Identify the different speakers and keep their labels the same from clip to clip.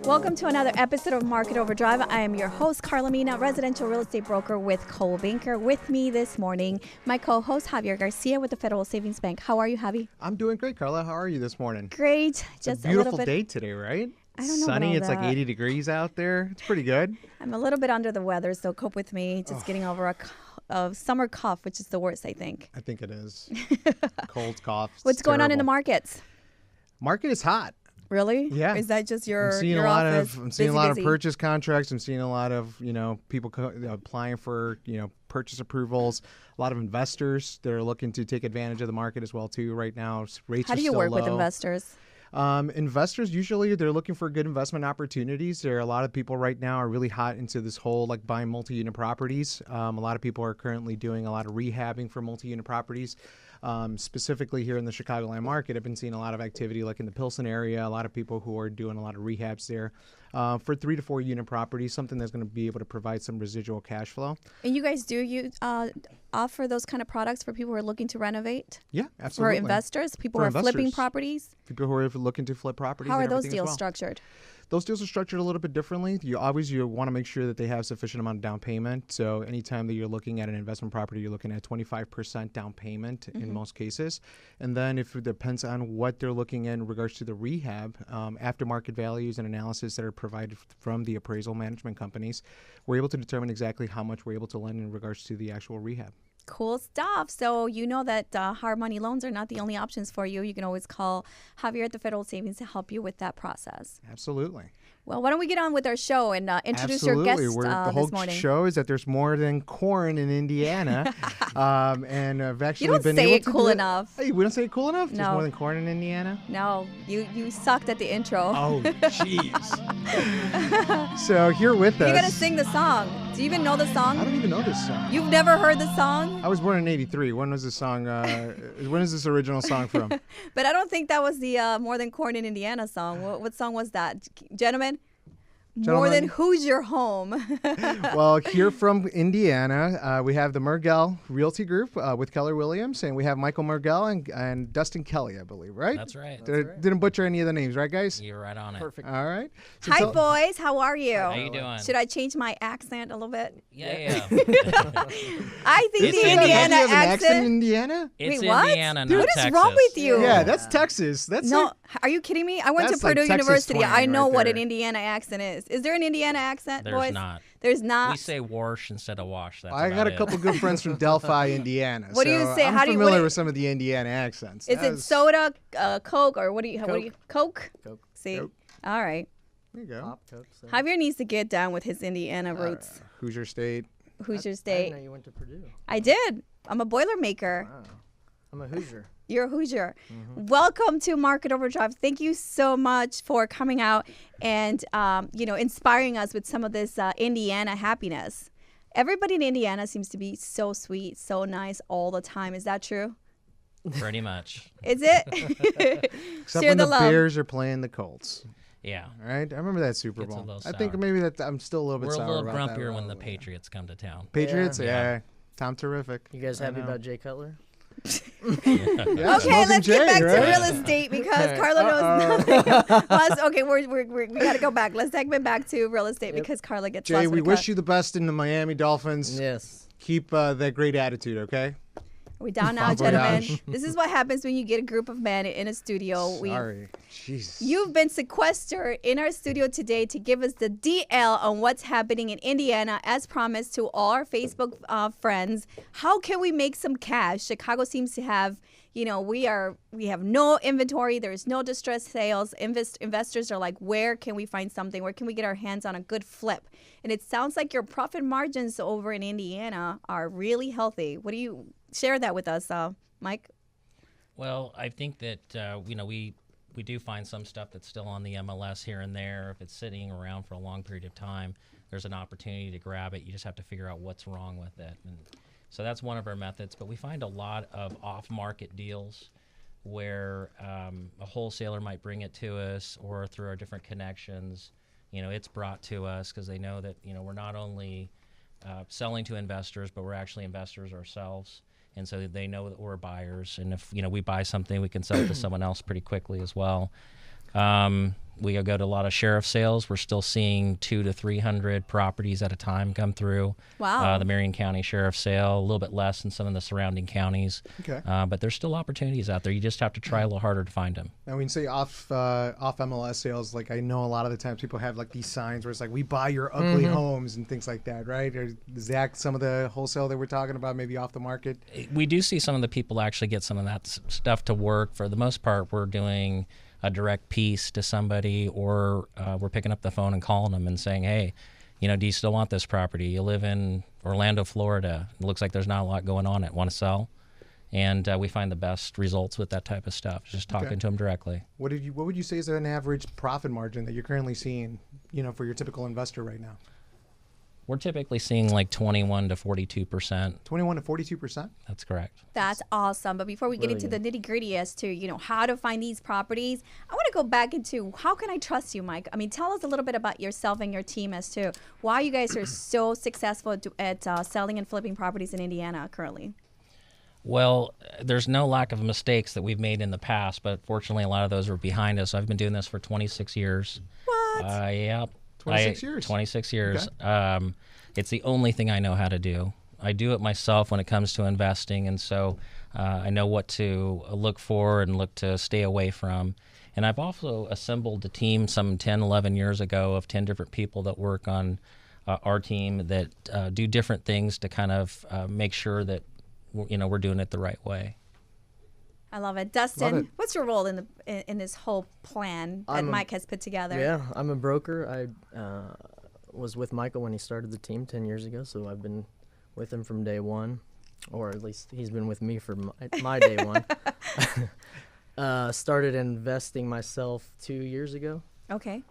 Speaker 1: Welcome to another episode of Market Overdrive. I am your host, Karla, Mina, residential real estate broker with Coldwell Banker. With me this morning, my co-host, Javier Garcia with the Federal Savings Bank. How are you, Javi?
Speaker 2: I'm doing great, Karla. How are you this morning?
Speaker 1: Great.
Speaker 2: Just a beautiful day today, right?
Speaker 1: I don't know
Speaker 2: Sunny.
Speaker 1: about
Speaker 2: It's like 80 degrees out there. It's pretty good.
Speaker 1: I'm a little bit under the weather, so cope with me. Just getting over a summer cough, which is the worst, I think.
Speaker 2: I think it is. Cold cough.
Speaker 1: What's going on in the markets?
Speaker 2: Market is hot.
Speaker 1: Really?
Speaker 2: Yeah.
Speaker 1: Is that just your
Speaker 2: I'm seeing
Speaker 1: office?
Speaker 2: I'm seeing a lot of purchase contracts. I'm seeing a lot of people applying for purchase approvals. A lot of investors that are looking to take advantage of the market as well too. Right now, rates
Speaker 1: How
Speaker 2: are
Speaker 1: do you
Speaker 2: still
Speaker 1: work
Speaker 2: low.
Speaker 1: with investors?
Speaker 2: Investors usually they're looking for good investment opportunities. There are a lot of people right now are really hot into this whole like buying multi-unit properties. A lot of people are currently doing a lot of rehabbing for multi-unit properties. Specifically here in the Chicagoland market, I've been seeing a lot of activity like in the Pilsen area, a lot of people who are doing a lot of rehabs there for 3 to 4 unit properties, something that's going to be able to provide some residual cash flow. And
Speaker 1: you guys offer those kind of products for people who are looking to renovate?
Speaker 2: Yeah, absolutely.
Speaker 1: For investors, people who are flipping properties?
Speaker 2: People who are looking to flip properties.
Speaker 1: How are those deals structured?
Speaker 2: Those deals are structured a little bit differently. You want to make sure that they have sufficient amount of down payment. So anytime that you're looking at an investment property, you're looking at 25% down payment in most cases. And then if it depends on what they're looking at in regards to the rehab, aftermarket values and analysis that are provided from the appraisal management companies, we're able to determine exactly how much we're able to lend in regards to the actual rehab.
Speaker 1: Cool stuff. So you know that hard money loans are not the only options for you. You can always call Javier at the Federal Savings to help you with that process.
Speaker 2: Absolutely.
Speaker 1: Well, why don't we get on with our show and introduce your guest this morning.
Speaker 2: The whole show is that there's more than corn in Indiana. And I've actually
Speaker 1: you don't
Speaker 2: been
Speaker 1: say
Speaker 2: able
Speaker 1: it
Speaker 2: to
Speaker 1: cool enough.
Speaker 2: Hey, we don't say it cool enough?
Speaker 1: No.
Speaker 2: There's more than corn in Indiana?
Speaker 1: No, you sucked at the intro.
Speaker 2: Oh, jeez. So here with us.
Speaker 1: You got to sing the song. Do you even know the song?
Speaker 2: I don't even know this song.
Speaker 1: You've never heard the song?
Speaker 2: I was born in 83. When was this song? When is this original song from?
Speaker 1: But I don't think that was the More Than Corn in Indiana song. What song was that? Gentlemen? More Than Who's Your Home?
Speaker 2: Well, here from Indiana, we have the Mergell Realty Group with Keller Williams, and we have Michael Mergell and Dustin Kelly, I believe, right?
Speaker 3: That's right.
Speaker 2: Didn't butcher any of the names, right, guys?
Speaker 3: You're right on it.
Speaker 2: Perfect. All right. So
Speaker 1: Hi, boys. How are you?
Speaker 3: How you doing?
Speaker 1: Should I change my accent a little bit?
Speaker 3: Yeah.
Speaker 1: I think the Indiana accent.
Speaker 2: In Indiana?
Speaker 3: It's
Speaker 1: Wait, what?
Speaker 3: Indiana,
Speaker 1: Dude,
Speaker 3: not
Speaker 1: what is
Speaker 3: Texas.
Speaker 1: wrong with you?
Speaker 2: Yeah, that's Texas. That's
Speaker 1: no. Are you kidding me? I went to
Speaker 2: That's like
Speaker 1: Purdue
Speaker 2: Texas
Speaker 1: University.
Speaker 2: twang
Speaker 1: I know
Speaker 2: right
Speaker 1: what
Speaker 2: there.
Speaker 1: an Indiana accent is. Is there an Indiana accent,
Speaker 3: There's
Speaker 1: boys?
Speaker 3: not.
Speaker 1: There's not.
Speaker 3: We say wash instead of wash. That's
Speaker 2: I got a couple good friends from Delphi, Indiana.
Speaker 1: What do you say?
Speaker 2: I'm familiar with some of the Indiana accents.
Speaker 1: Is it soda, Coke, or what do you? Coke?
Speaker 4: Coke.
Speaker 1: See,
Speaker 2: Coke.
Speaker 1: All right.
Speaker 2: There you go.
Speaker 4: Pop, Coke, so.
Speaker 1: Javier needs to get down with his Indiana roots.
Speaker 2: Hoosier State.
Speaker 1: Hoosier
Speaker 4: I
Speaker 1: State.
Speaker 4: didn't know you went to Purdue.
Speaker 1: I did. I'm a Boilermaker.
Speaker 4: Wow. I'm a Hoosier.
Speaker 1: You're a Hoosier. Welcome to Market Overdrive. Thank you so much for coming out and inspiring us with some of this Indiana happiness. Everybody in Indiana seems to be so sweet, so nice all the time. Is that true?
Speaker 3: Pretty much.
Speaker 1: Is it?
Speaker 2: Except
Speaker 1: Share
Speaker 2: when the
Speaker 1: love.
Speaker 2: Bears are playing the Colts.
Speaker 3: Yeah.
Speaker 2: All right, I remember that Super
Speaker 3: Gets a
Speaker 2: Bowl.
Speaker 3: little
Speaker 2: I think
Speaker 3: sour.
Speaker 2: maybe that I'm still a little bit
Speaker 3: We're a
Speaker 2: sour
Speaker 3: little
Speaker 2: about that
Speaker 3: grumpier when the
Speaker 2: rivalry.
Speaker 3: Patriots come to town.
Speaker 2: Patriots,
Speaker 3: Yeah.
Speaker 2: yeah. Tom Terrific.
Speaker 4: You guys
Speaker 2: I
Speaker 4: happy
Speaker 2: know.
Speaker 4: about Jay Cutler?
Speaker 2: Yeah,
Speaker 1: Okay,
Speaker 2: Smoking
Speaker 1: let's
Speaker 2: Jay,
Speaker 1: get back
Speaker 2: right?
Speaker 1: to real estate because Karla knows nothing. Okay, we got to go back. Let's segment back to real estate because Karla gets
Speaker 2: Jay,
Speaker 1: lost
Speaker 2: we
Speaker 1: with a
Speaker 2: wish
Speaker 1: cut.
Speaker 2: you the best in the Miami Dolphins.
Speaker 4: Yes.
Speaker 2: Keep that great attitude, okay?
Speaker 1: We're down now,
Speaker 2: Bon
Speaker 1: gentlemen.
Speaker 2: voyage.
Speaker 1: This is what happens when you get a group of men in a studio.
Speaker 2: Sorry. Jesus.
Speaker 1: You've been sequestered in our studio today to give us the DL on what's happening in Indiana, as promised to all our Facebook friends. How can we make some cash? Chicago seems to have, we have no inventory. There's no distressed sales. Investors are like, where can we find something? Where can we get our hands on a good flip? And it sounds like your profit margins over in Indiana are really healthy. What do you share that with us, Mike?
Speaker 3: Well, I think that we do find some stuff that's still on the MLS here and there. If it's sitting around for a long period of time, there's an opportunity to grab it. You just have to figure out what's wrong with it. And so that's one of our methods. But we find a lot of off-market deals where a wholesaler might bring it to us, or through our different connections, it's brought to us because they know that we're not only selling to investors, but we're actually investors ourselves. And so they know that we're buyers. And if we buy something, we can sell it to someone else pretty quickly as well. We go to a lot of sheriff sales. We're still seeing 200 to 300 properties at a time come through.
Speaker 1: Wow.
Speaker 3: The Marion County Sheriff Sale, a little bit less in some of the surrounding counties.
Speaker 2: Okay.
Speaker 3: But there's still opportunities out there. You just have to try a little harder to find them.
Speaker 2: Now, when you say off MLS sales, like I know a lot of the times people have like these signs where it's like, we buy your ugly homes and things like that, right? Or is that some of the wholesale that we're talking about, maybe off the market?
Speaker 3: We do see some of the people actually get some of that stuff to work. For the most part, we're doing a direct piece to somebody, or we're picking up the phone and calling them and saying, hey, do you still want this property? You live in Orlando, Florida. It looks like there's not a lot going on it. Want to sell? And we find the best results with that type of stuff, just talking to them directly.
Speaker 2: What would you say is an average profit margin that you're currently seeing, for your typical investor right now?
Speaker 3: We're typically seeing like 21 to 42%.
Speaker 2: 21 to 42%?
Speaker 3: That's correct.
Speaker 1: That's awesome. But before we get into the nitty-gritty as to, how to find these properties, I want to go back into how can I trust you, Mike? I mean, tell us a little bit about yourself and your team as to why you guys are so successful at selling and flipping properties in Indiana currently.
Speaker 3: Well, there's no lack of mistakes that we've made in the past, but fortunately a lot of those are behind us. I've been doing this for 26 years.
Speaker 1: What?
Speaker 3: Yep.
Speaker 2: 26 years?
Speaker 3: 26 years.
Speaker 2: Okay.
Speaker 3: It's the only thing I know how to do. I do it myself when it comes to investing, and so I know what to look for and look to stay away from. And I've also assembled a team some 10, 11 years ago of 10 different people that work on our team that do different things to kind of make sure that we're doing it the right way.
Speaker 1: I love it. Dustin, what's your role in this whole plan that Mike has put together?
Speaker 4: Yeah, I'm a broker. I was with Michael when he started the team 10 years ago, so I've been with him from day one, or at least he's been with me for my day one. Started investing myself 2 years ago.
Speaker 1: Okay.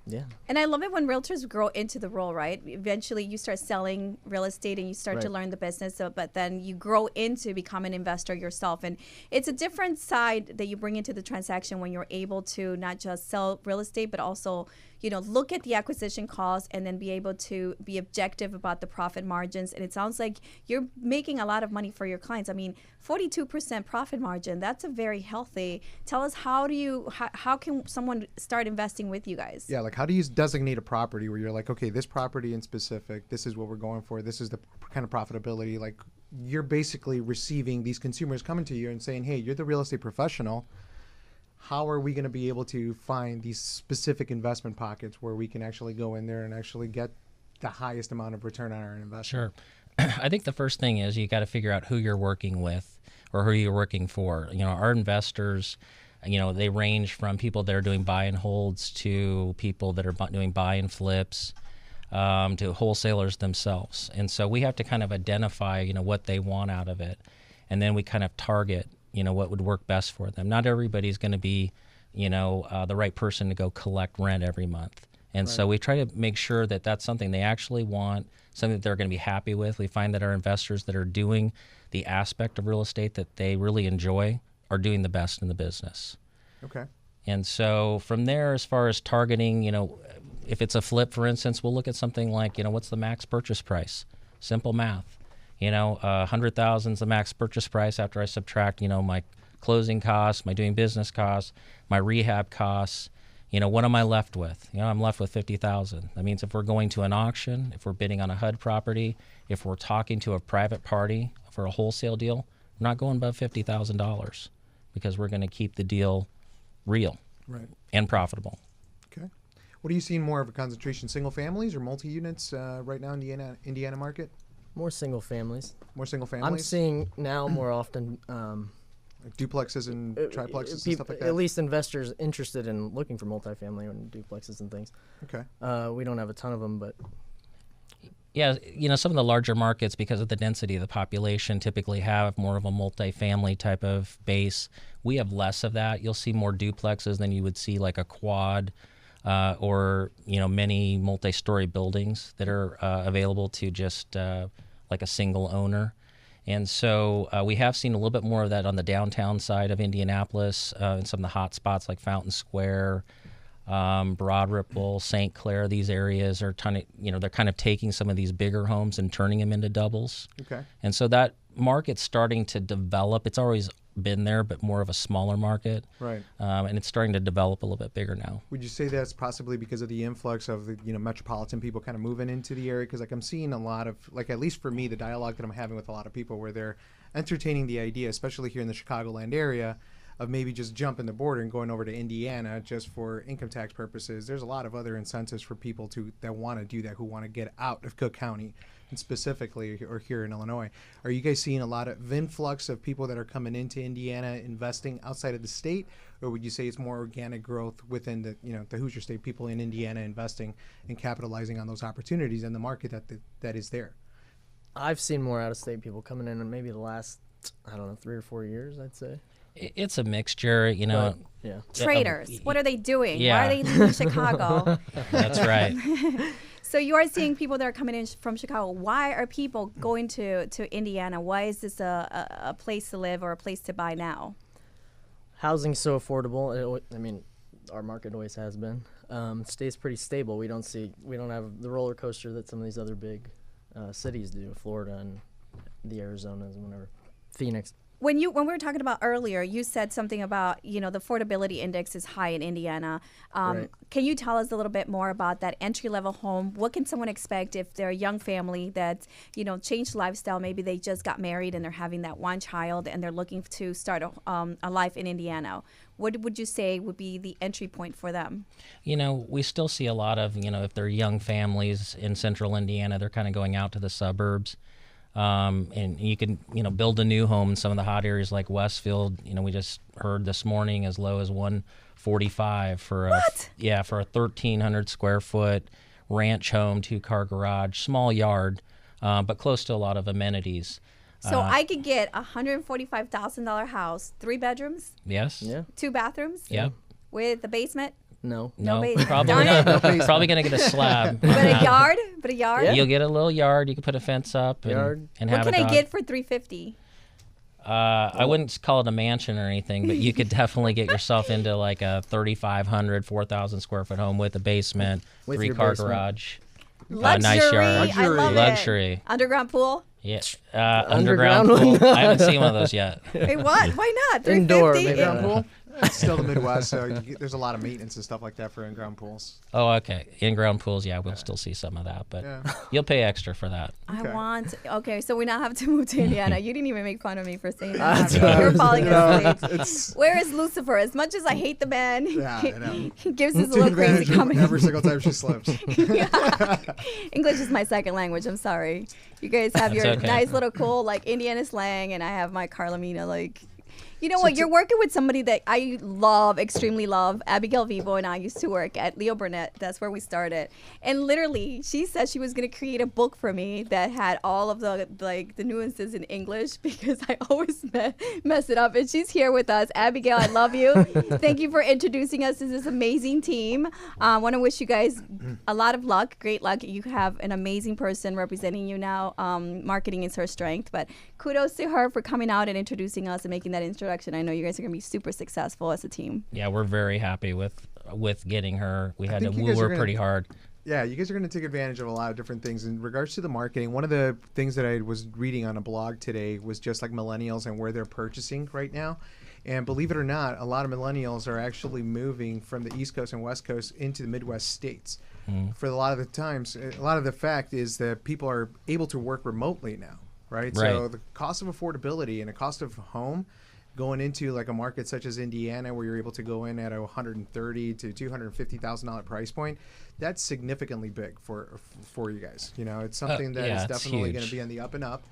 Speaker 4: Yeah.
Speaker 1: And I love it when realtors grow into the role, right? Eventually you start selling real estate and you start to learn the business, but then you grow into becoming an investor yourself. And it's a different side that you bring into the transaction when you're able to not just sell real estate, but also, look at the acquisition cost and then be able to be objective about the profit margins. And it sounds like you're making a lot of money for your clients. I mean, 42% profit margin, that's a very healthy. Tell us, how can someone start investing with you guys?
Speaker 2: Yeah, like how do you designate a property where you're like, okay, this property in specific, this is what we're going for, this is the kind of profitability. Like you're basically receiving these consumers coming to you and saying, hey, you're the real estate professional. How are we going to be able to find these specific investment pockets where we can actually go in there and actually get the highest amount of return on our investment?
Speaker 3: Sure. I think the first thing is you got to figure out who you're working with or who you're working for. Our investors, they range from people that are doing buy and holds to people that are doing buy and flips, to wholesalers themselves. And so we have to kind of identify, what they want out of it. And then we kind of target, what would work best for them. Not everybody's going to be, the right person to go collect rent every month. And so we try to make sure that that's something they actually want, something that they're going to be happy with. We find that our investors that are doing the aspect of real estate that they really enjoy are doing the best in the business.
Speaker 2: Okay.
Speaker 3: And so from there, as far as targeting, if it's a flip, for instance, we'll look at something like, what's the max purchase price? Simple math. $100,000 is the max purchase price after I subtract, my closing costs, my doing business costs, my rehab costs. What am I left with? I'm left with $50,000. That means if we're going to an auction, if we're bidding on a HUD property, if we're talking to a private party for a wholesale deal, we're not going above $50,000 because we're going to keep the deal real and profitable.
Speaker 2: Okay. What are you seeing more of a concentration, single families or multi-units right now in the Indiana market?
Speaker 4: More single families.
Speaker 2: More single families?
Speaker 4: I'm seeing now more often
Speaker 2: like duplexes and triplexes and stuff like that?
Speaker 4: At least investors interested in looking for multifamily and duplexes and things.
Speaker 2: Okay.
Speaker 4: We don't have a ton of them, but...
Speaker 3: Yeah, some of the larger markets, because of the density of the population, typically have more of a multifamily type of base. We have less of that. You'll see more duplexes than you would see like a quad or, many multi-story buildings that are available to just like a single owner. And so we have seen a little bit more of that on the downtown side of Indianapolis, in some of the hot spots like Fountain Square, Broad Ripple, St. Clair. These areas are they're kind of taking some of these bigger homes and turning them into doubles.
Speaker 2: Okay.
Speaker 3: And so that market's starting to develop. It's always been there, but more of a smaller market.
Speaker 2: Right.
Speaker 3: And it's starting to develop a little bit bigger now.
Speaker 2: Would you say that's possibly because of the influx of the metropolitan people kind of moving into the area? Because like I'm seeing a lot of, like, at least for me, the dialogue that I'm having with a lot of people where they're entertaining the idea, especially here in the Chicagoland area, of maybe just jumping the border and going over to Indiana just for income tax purposes. There's a lot of other incentives for people that want to do that, who want to get out of Cook County, and specifically or here in Illinois. Are you guys seeing a lot of influx of people that are coming into Indiana investing outside of the state, or would you say it's more organic growth within the Hoosier State, people in Indiana investing and capitalizing on those opportunities in the market that is there?
Speaker 4: I've seen more out-of-state people coming in maybe the last, 3 or 4 years, I'd say.
Speaker 3: It's a mixture,
Speaker 4: But, yeah.
Speaker 1: Traders, what are they doing?
Speaker 3: Yeah.
Speaker 1: Why are they leaving Chicago?
Speaker 3: That's right.
Speaker 1: So you are seeing people that are coming in from Chicago. Why are people going to Indiana? Why is this a place to live or a place to buy now?
Speaker 4: Housing's so affordable. Our market always has been. It stays pretty stable. We don't have the roller coaster that some of these other big cities do, Florida and the Arizonas and whatever, Phoenix.
Speaker 1: When we were talking about earlier, you said something about, the affordability index is high in Indiana.
Speaker 4: Right.
Speaker 1: Can you tell us a little bit more about that entry-level home? What can someone expect if they're a young family that's, changed lifestyle? Maybe they just got married and they're having that one child and they're looking to start a life in Indiana. What would you say would be the entry point for them?
Speaker 3: We still see a lot of, if they're young families in central Indiana, they're kind of going out to the suburbs. And you can, build a new home in some of the hot areas like Westfield. We just heard this morning as low as $145 for for a 1,300 square foot ranch home, 2-car garage, small yard, but close to a lot of amenities.
Speaker 1: So I could get a $145,000 house, 3 bedrooms,
Speaker 3: Yes.
Speaker 4: Yeah.
Speaker 1: 2 bathrooms,
Speaker 3: Yep.
Speaker 1: with a basement,
Speaker 4: No.
Speaker 3: No,
Speaker 1: basement.
Speaker 3: probably
Speaker 1: Darn
Speaker 3: not.
Speaker 1: it.
Speaker 3: Probably gonna get a slab.
Speaker 1: but a yard,
Speaker 4: Yeah.
Speaker 3: You'll get a little yard. You can put a fence up and,
Speaker 4: Yard.
Speaker 3: and
Speaker 1: What
Speaker 3: have
Speaker 1: can
Speaker 3: a
Speaker 1: I
Speaker 3: dog.
Speaker 1: get for $350?
Speaker 3: I wouldn't call it a mansion or anything, but you could definitely get yourself into like a 3,500, 4,000 square foot home with a basement,
Speaker 4: With your
Speaker 3: 3-car
Speaker 4: basement.
Speaker 3: garage,
Speaker 1: Luxury.
Speaker 3: nice yard.
Speaker 1: I love
Speaker 3: Luxury.
Speaker 1: it. Underground pool.
Speaker 3: Yeah,
Speaker 4: Underground
Speaker 3: underground pool.
Speaker 4: one?
Speaker 3: I haven't seen one of those yet.
Speaker 1: Wait, what? Why not?
Speaker 4: Indoor,
Speaker 1: 350?
Speaker 4: maybe.
Speaker 2: In-ground pool? It's still the Midwest, so there's a lot of maintenance and stuff like that for in-ground pools.
Speaker 3: Oh, okay. In-ground pools, yeah, we'll still see some of that, but
Speaker 2: Yeah.
Speaker 3: you'll pay extra for that.
Speaker 2: Okay.
Speaker 1: Okay, so we now have to move to Indiana. You didn't even make fun of me for saying that.
Speaker 4: That's
Speaker 1: Javier. You're falling asleep.
Speaker 2: It's
Speaker 1: Where is Lucifer? As much as I hate the man,
Speaker 2: Yeah, I know.
Speaker 1: he gives us a
Speaker 2: to
Speaker 1: little crazy
Speaker 2: advantage
Speaker 1: comment.
Speaker 2: every single time she slips.
Speaker 1: English is my second language. I'm sorry. You guys have
Speaker 3: That's
Speaker 1: your
Speaker 3: okay.
Speaker 1: nice little cool like Indiana slang, and I have my Karla Mina like. You know what? You're working with somebody that I love, extremely love. Abigail Vivo and I used to work at Leo Burnett. That's where we started. And literally, she said she was going to create a book for me that had all of the nuances in English because I always mess it up. And she's here with us. Abigail, I love you. Thank you for introducing us to this amazing team. I want to wish you guys a lot of luck, great luck. You have an amazing person representing you now. Marketing is her strength. But kudos to her for coming out and introducing us and making that introduction. I know you guys are going to be super successful as a team.
Speaker 3: Yeah, we're very happy with getting her. We had to
Speaker 2: think you
Speaker 3: woo
Speaker 2: guys are
Speaker 3: her
Speaker 2: gonna-
Speaker 3: pretty hard.
Speaker 2: Yeah, you guys are going to take advantage of a lot of different things. In regards to the marketing, one of the things that I was reading on a blog today was just like millennials and where they're purchasing right now. And believe it or not, a lot of millennials are actually moving from the East Coast and West Coast into the Midwest states. For a lot of the times, a lot of the fact is that people are able to work remotely now, right? So the cost of affordability and the cost of home going into like a market such as Indiana, where you're able to go in at a $130,000 to $250,000 price point, that's significantly big for you guys. It's something that is
Speaker 3: it's
Speaker 2: definitely going to
Speaker 3: huge.
Speaker 2: be on the up and up,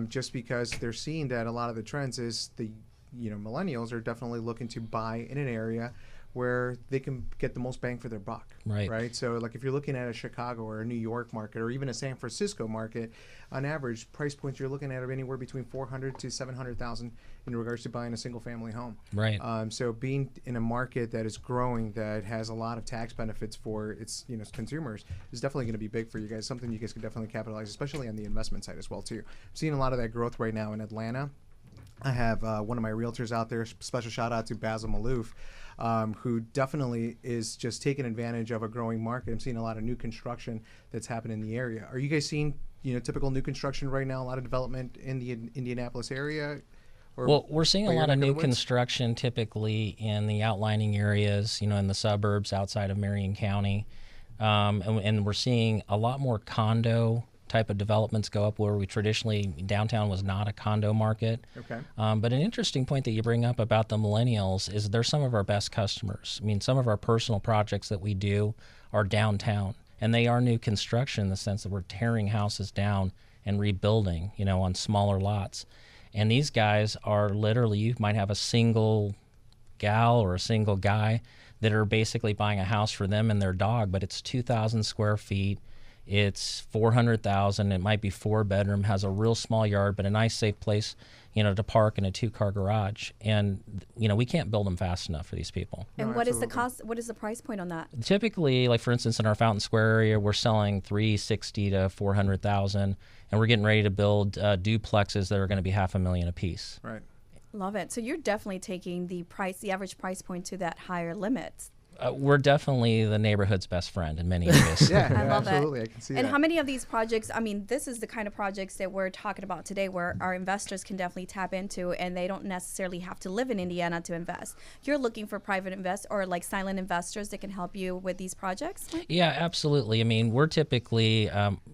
Speaker 2: just because they're seeing that a lot of the trends is the millennials are definitely looking to buy in an area where they can get the most bang for their buck.
Speaker 3: Right.
Speaker 2: So like if you're looking at a Chicago or a New York market or even a San Francisco market, on average price points you're looking at are anywhere between $400,000 to $700,000 in regards to buying a single family home.
Speaker 3: Right.
Speaker 2: So being in a market that is growing, that has a lot of tax benefits for its consumers, is definitely going to be big for you guys. Something you guys can definitely capitalize, especially on the investment side as well too. I'm seeing a lot of that growth right now in Atlanta. I have one of my realtors out there. Special shout out to Basil Malouf, who definitely is just taking advantage of a growing market. I'm seeing a lot of new construction that's happening in the area. Are you guys seeing typical new construction right now? A lot of development in the Indianapolis area, Or
Speaker 3: Well, we're seeing a
Speaker 2: play your
Speaker 3: lot of
Speaker 2: neck
Speaker 3: new
Speaker 2: the woods?
Speaker 3: construction typically in the outlining areas, in the suburbs outside of Marion County. And we're seeing a lot more condo type of developments go up where we traditionally, downtown was not a condo market.
Speaker 2: Okay.
Speaker 3: But an interesting point that you bring up about the millennials is they're some of our best customers. I mean, some of our personal projects that we do are downtown, and they are new construction in the sense that we're tearing houses down and rebuilding, on smaller lots. And these guys are literally, you might have a single gal or a single guy that are basically buying a house for them and their dog, but it's 2,000 square feet. It's $400,000. It might be 4-bedroom, has a real small yard, but a nice, safe place, to park in a 2-car garage. And we can't build them fast enough for these people.
Speaker 1: And
Speaker 2: No,
Speaker 1: what is the
Speaker 2: absolutely.
Speaker 1: cost? What is the price point on that?
Speaker 3: Typically, like for instance, in our Fountain Square area, we're selling $360,000 to $400,000, and we're getting ready to build duplexes that are going to be $500,000 a piece.
Speaker 2: Right.
Speaker 1: Love it. So you're definitely taking the average price point to that higher limit.
Speaker 3: We're definitely the neighborhood's best friend in many areas.
Speaker 2: Yeah,
Speaker 1: I love
Speaker 2: absolutely.
Speaker 1: it.
Speaker 2: I can see
Speaker 1: And
Speaker 2: that.
Speaker 1: how many of these projects, this is the kind of projects that we're talking about today where our investors can definitely tap into, and they don't necessarily have to live in Indiana to invest. You're looking for private invest or like silent investors that can help you with these projects?
Speaker 3: Yeah, absolutely. I mean, we're typically,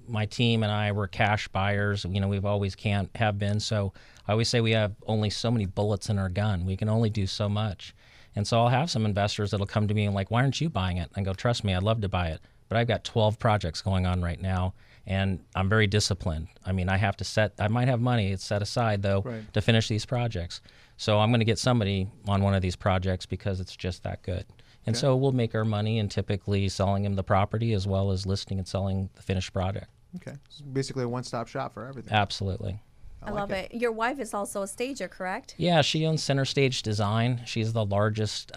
Speaker 3: my team and I, we're cash buyers. We've always have been. So I always say we have only so many bullets in our gun. We can only do so much. And so I'll have some investors that'll come to me and like, why aren't you buying it? And I go, trust me, I'd love to buy it. But I've got 12 projects going on right now, and I'm very disciplined. I mean, I might have money, it's set aside though,
Speaker 2: Right.
Speaker 3: to finish these projects. So I'm going to get somebody on one of these projects because it's just that good. And
Speaker 2: Okay.
Speaker 3: so we'll make our money in typically selling them the property as well as listing and selling the finished product.
Speaker 2: Okay. It's basically a one-stop shop for everything.
Speaker 3: Absolutely.
Speaker 1: I love it. Your wife is also a stager, correct?
Speaker 3: Yeah, she owns Center Stage Design. She's the largest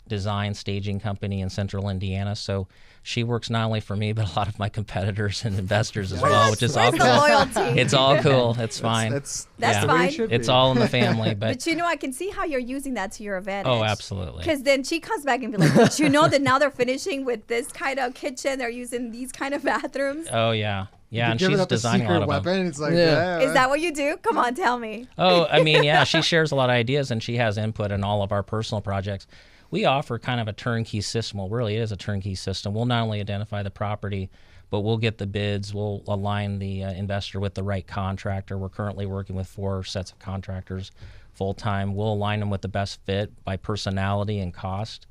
Speaker 3: design staging company in central Indiana. So she works not only for me, but a lot of my competitors and investors as well, which is all
Speaker 1: Where's the
Speaker 3: cool.
Speaker 1: loyalty?
Speaker 3: It's all cool. It's fine.
Speaker 2: That's
Speaker 3: Yeah.
Speaker 2: the way
Speaker 1: fine.
Speaker 2: it should
Speaker 3: It's
Speaker 2: be.
Speaker 3: all in the family. But
Speaker 1: But I can see how you're using that to your advantage.
Speaker 3: oh, absolutely.
Speaker 1: Because then she comes back and be like, "Did you know that now they're finishing with this kind of kitchen? They're using these kind of bathrooms."
Speaker 3: Oh, yeah. Yeah,
Speaker 2: You
Speaker 3: and
Speaker 2: give it
Speaker 3: she's
Speaker 2: up a
Speaker 3: designing a
Speaker 2: secret
Speaker 3: lot of them.
Speaker 2: weapon. It's like,
Speaker 4: Yeah.
Speaker 1: Is that what you do? Come on, tell me.
Speaker 3: Oh, I mean, yeah, she shares a lot of ideas, and she has input in all of our personal projects. We offer kind of a turnkey system. Well, really, it is a turnkey system. We'll not only identify the property, but we'll get the bids. We'll align the investor with the right contractor. We're currently working with 4 sets of contractors full-time. We'll align them with the best fit by personality and cost.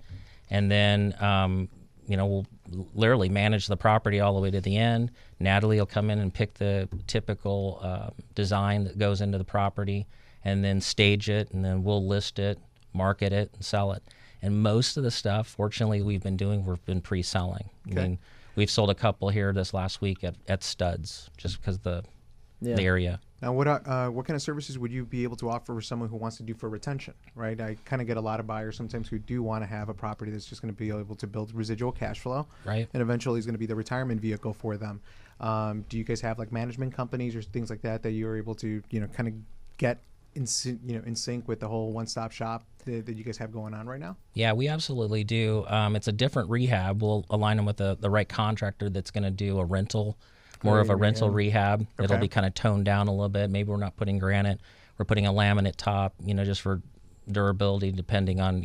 Speaker 3: And then, we'll literally manage the property all the way to the end. Natalie will come in and pick the typical design that goes into the property and then stage it, and then we'll list it, market it, and sell it. And most of the stuff, fortunately, we've been pre-selling.
Speaker 2: Okay.
Speaker 3: I mean, we've sold a couple here this last week at studs just because the area.
Speaker 2: Now, what kind of services would you be able to offer for someone who wants to do for retention, right? I kind of get a lot of buyers sometimes who do want to have a property that's just going to be able to build residual cash flow,
Speaker 3: Right.
Speaker 2: and eventually is going to be the retirement vehicle for them. Do you guys have like management companies or things like that you're able to, kind of get in sync with the whole one-stop shop that you guys have going on right now?
Speaker 3: Yeah, we absolutely do. It's a different rehab. We'll align them with the right contractor that's going to do a rental, more of a rental rehab. It'll
Speaker 2: Okay.
Speaker 3: be kind of toned down a little bit. Maybe we're not putting granite. We're putting a laminate top, just for durability, depending on,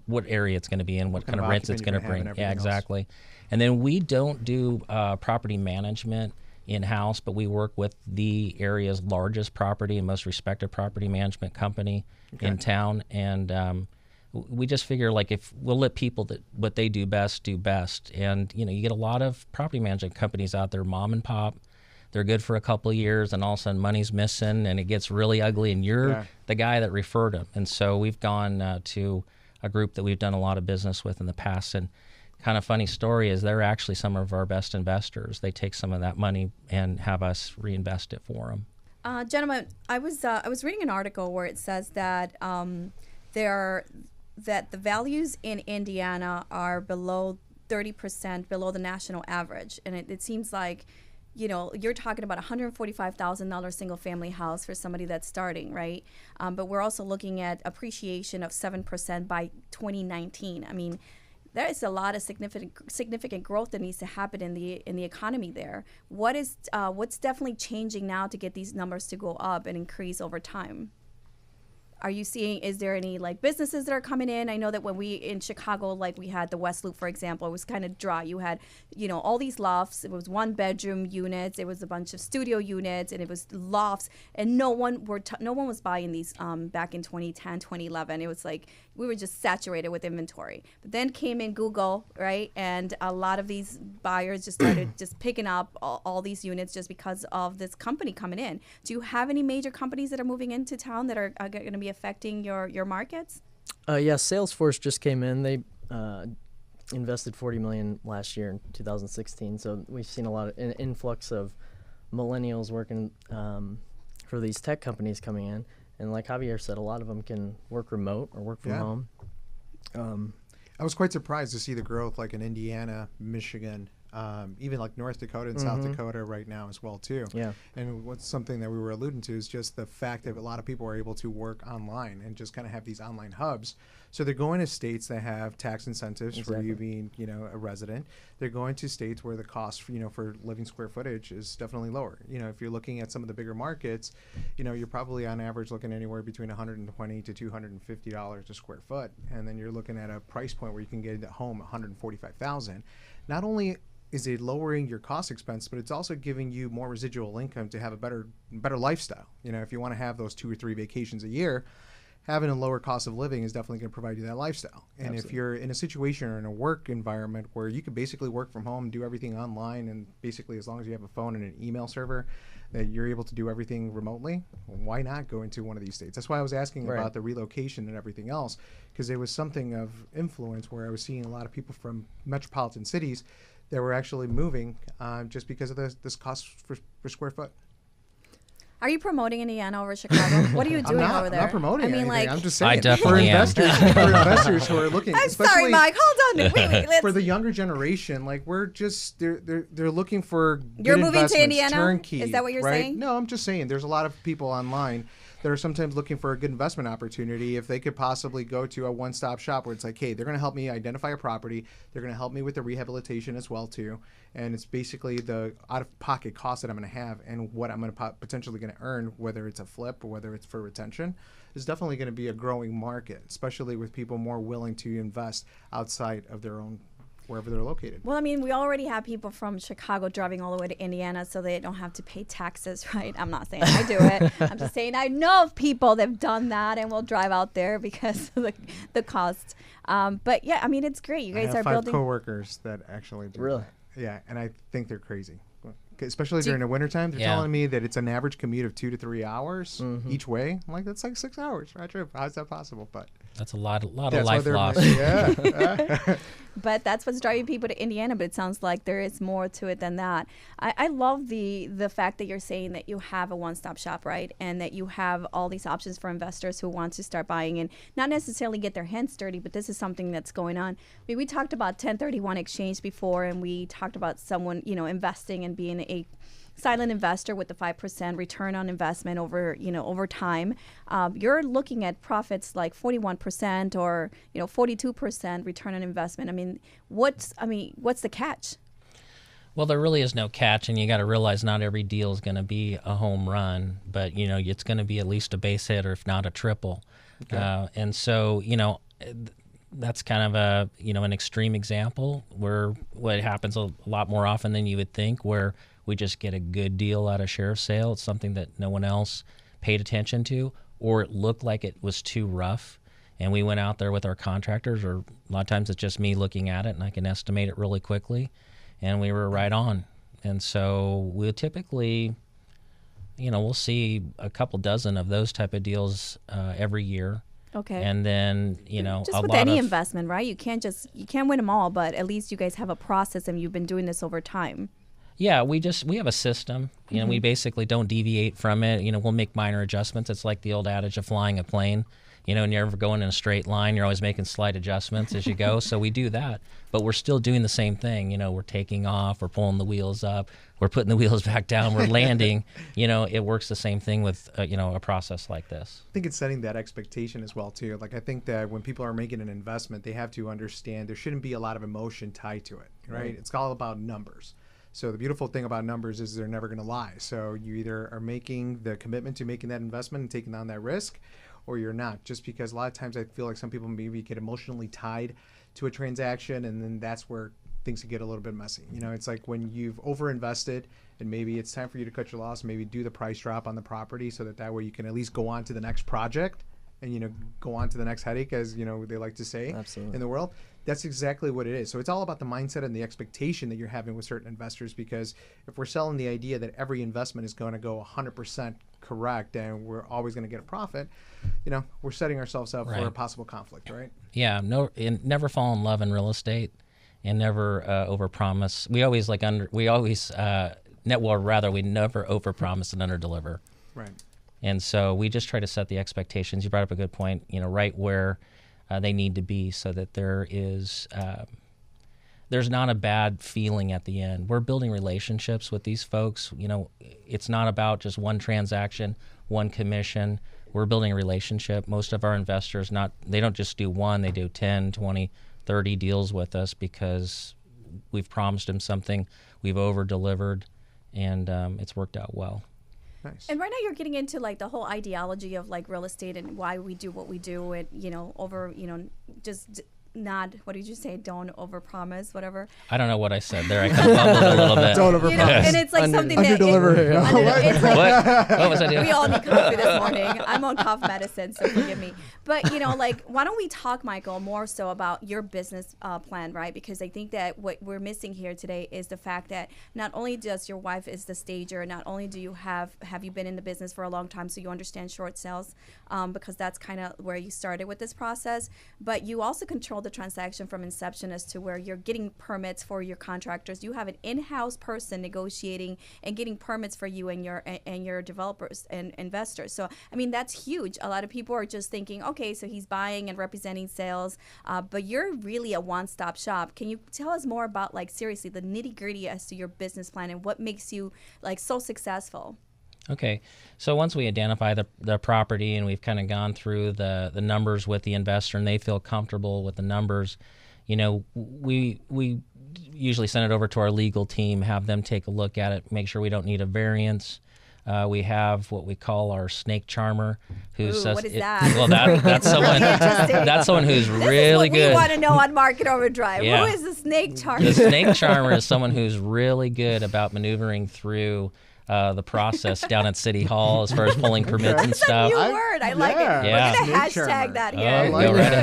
Speaker 3: what area it's going to be in, what kind of rents
Speaker 2: occupant
Speaker 3: it's
Speaker 2: you're
Speaker 3: going to
Speaker 2: gonna have
Speaker 3: bring.
Speaker 2: and
Speaker 3: Yeah,
Speaker 2: everything else.
Speaker 3: exactly. And then we don't do property management in-house, but we work with the area's largest property and most respected property management company in town. And we just figure like if we'll let people that what they do best. And, you get a lot of property management companies out there, mom and pop. They're good for a couple of years, and all of a sudden money's missing, and it gets really ugly, and you're the guy that referred them. And so we've gone to a group that we've done a lot of business with in the past. And kind of funny story is they're actually some of our best investors. They take some of that money and have us reinvest it for them.
Speaker 1: Gentlemen, I was reading an article where it says that that the values in Indiana are below 30% below the national average, and it seems like, you're talking about $145,000 single family house for somebody that's starting, right? But we're also looking at appreciation of 7% by 2019. I mean, there is a lot of significant growth that needs to happen in the economy there. What's definitely changing now to get these numbers to go up and increase over time? Are you seeing, is there any like businesses that are coming in? I know that when we in Chicago, like we had the West Loop, for example, it was kind of dry. You had, you know, all these lofts. It was 1-bedroom units. It was a bunch of studio units, and it was lofts. And no one was buying these back in 2010, 2011. It was like we were just saturated with inventory. But then came in Google, right? And a lot of these buyers just started just picking up all these units just because of this company coming in. Do you have any major companies that are moving into town that are going to be affecting your markets?
Speaker 4: Yeah, Salesforce just came in. They invested $40 million last year in 2016. So we've seen a lot of influx of millennials working for these tech companies coming in. And like Javier said, a lot of them can work remote or work from home.
Speaker 2: I was quite surprised to see the growth like in Indiana, Michigan, even like North Dakota and South Dakota right now as well too.
Speaker 4: Yeah.
Speaker 2: And what's something that we were alluding to is just the fact that a lot of people are able to work online and just kind of have these online hubs. So they're going to states that have tax incentives for you being, you know, a resident. They're going to states where the cost, for, you know, for living square footage is definitely lower. You know, if you're looking at some of the bigger markets, you know, you're probably on average looking anywhere between $120 to $250 a square foot, and then you're looking at a price point where you can get a home $145,000. Not only is it lowering your cost expense, but it's also giving you more residual income to have a better lifestyle. You know, if you want to have those 2 or 3 vacations a year, having a lower cost of living is definitely going to provide you that lifestyle. And Absolutely. If you're in a situation or in a work environment where you can basically work from home, do everything online, and basically as long as you have a phone and an email server, that you're able to do everything remotely, why not go into one of these states? That's why I was asking about the relocation and everything else, because there was something of influence where I was seeing a lot of people from metropolitan cities that were actually moving just because of this cost for square foot.
Speaker 1: Are you promoting Indiana over Chicago? What are you doing over there?
Speaker 2: I'm not promoting anything.
Speaker 1: Like,
Speaker 2: I'm just saying.
Speaker 3: I definitely
Speaker 2: am. For investors who are looking.
Speaker 1: I'm sorry, Mike. Hold on. Wait.
Speaker 2: For the younger generation, like we're just they're looking for good
Speaker 1: You're moving to
Speaker 2: investments,
Speaker 1: Indiana?
Speaker 2: turnkey.
Speaker 1: Is that what you're saying?
Speaker 2: No, I'm just saying. There's a lot of people online that are sometimes looking for a good investment opportunity. If they could possibly go to a one-stop shop where it's like, hey, they're going to help me identify a property. They're going to help me with the rehabilitation as well too. And it's basically the out-of-pocket cost that I'm going to have and what I'm going to potentially going to earn, whether it's a flip or whether it's for retention. Is definitely going to be a growing market, especially with people more willing to invest outside of their own, wherever they're located.
Speaker 1: Well, I mean, we already have people from Chicago driving all the way to Indiana so they don't have to pay taxes, right? I'm not saying I do it. I'm just saying I know of people that have done that and will drive out there because of the cost. But yeah, I mean, it's great. You guys
Speaker 2: I have
Speaker 1: are
Speaker 2: 5
Speaker 1: building.
Speaker 2: coworkers that actually do.
Speaker 4: Really?
Speaker 2: That. Yeah, and I think they're crazy. Especially during the wintertime, they're telling me that it's an average commute of 2 to 3 hours each way. I'm like, that's like 6 hours round trip. How's that possible? But
Speaker 3: that's a lot of life loss.
Speaker 2: Yeah.
Speaker 1: But that's what's driving people to Indiana. But it sounds like there is more to it than that. I love the fact that you're saying that you have a one-stop shop, right? And that you have all these options for investors who want to start buying and not necessarily get their hands dirty, but this is something that's going on. I mean, we talked about 1031 exchange before, and we talked about someone, you know, investing and being a silent investor with the 5% return on investment over time. You're looking at profits like 41% or 42% return on investment. I mean, what's the catch?
Speaker 3: Well, there really is no catch, and you got to realize not every deal is going to be a home run, but it's going to be at least a base hit, or if not a triple. Okay. And so that's kind of an extreme example where what happens a lot more often than you would think, where we just get a good deal out of sheriff's sale. It's something that no one else paid attention to, or it looked like it was too rough. And we went out there with our contractors, or a lot of times it's just me looking at it and I can estimate it really quickly. And we were right on. And so we'll typically, we'll see a couple dozen of those type of deals every year.
Speaker 1: Okay.
Speaker 3: And then,
Speaker 1: just with any investment, right? You can't win them all, but at least you guys have a process and you've been doing this over time.
Speaker 3: Yeah, we have a system. We basically don't deviate from it. We'll make minor adjustments. It's like the old adage of flying a plane. And you're never going in a straight line. You're always making slight adjustments as you go. So we do that, but we're still doing the same thing. We're taking off, we're pulling the wheels up, we're putting the wheels back down, we're landing. It works the same thing with a process like this.
Speaker 2: I think it's setting that expectation as well too. Like I think that when people are making an investment, they have to understand there shouldn't be a lot of emotion tied to it, right? It's all about numbers. So the beautiful thing about numbers is they're never going to lie. So you either are making the commitment to making that investment and taking on that risk, or you're not. Just because a lot of times I feel like some people maybe get emotionally tied to a transaction, and then that's where things can get a little bit messy. You know, it's like when you've overinvested and maybe it's time for you to cut your loss, maybe do the price drop on the property so that way you can at least go on to the next project and, you know, go on to the next headache, as, you know, they like to say in the world. That's exactly what it is. So it's all about the mindset and the expectation that you're having with certain investors, because if we're selling the idea that every investment is going to go 100% correct and we're always going to get a profit, you know, we're setting ourselves up for a possible conflict, right?
Speaker 3: Yeah, and never fall in love in real estate, and never overpromise. We always we never overpromise and underdeliver. Right. And so we just try to set the expectations. You brought up a good point, you know, right where they need to be, so that there's not a bad feeling at the end. We're building relationships with these folks. You know, it's not about just one transaction, one commission. We're building a relationship. Most of our investors, they don't just do one, they do 10, 20, 30 deals with us because we've promised them something, we've over-delivered, and it's worked out well.
Speaker 1: Nice. And right now you're getting into like the whole ideology of like real estate and why we do what we do, and, you know, just not, what did you say? Don't overpromise, whatever.
Speaker 3: I don't know what I said there. I kind of bumbled a little bit.
Speaker 2: Don't overpromise.
Speaker 1: You know, and it's like something that
Speaker 2: it's
Speaker 3: like, what was I doing?
Speaker 1: We all need coffee this morning. I'm on cough medicine, so forgive me. But, you know, like, why don't we talk, Michael, more so about your business plan, right? Because I think that what we're missing here today is the fact that not only does your wife is the stager, not only do you have you been in the business for a long time, so you understand short sales, because that's kind of where you started with this process, but you also control the transaction from inception as to where you're getting permits for your contractors. You have an in-house person negotiating and getting permits for you and your developers and investors. So, I mean, that's huge. A lot of people are just thinking, okay, so he's buying and representing sales, but you're really a one-stop shop. Can you tell us more about, like, seriously, the nitty-gritty as to your business plan and what makes you, like, so successful?
Speaker 3: Okay, so once we identify the property and we've kind of gone through the numbers with the investor and they feel comfortable with the numbers, you know, we usually send it over to our legal team, have them take a look at it, make sure we don't need a variance. We have what we call our snake charmer, who says,
Speaker 1: what is that?
Speaker 3: Well, that's someone that's someone who's really good.
Speaker 1: We want to know on Market Overdrive.
Speaker 3: Yeah.
Speaker 1: Who is the snake charmer?
Speaker 3: The snake charmer is someone who's really good about maneuvering through the process down at City Hall as far as pulling permits and stuff.
Speaker 1: That's a new word. I like it.
Speaker 3: Yeah.
Speaker 1: We're going to hashtag that here.
Speaker 3: Go right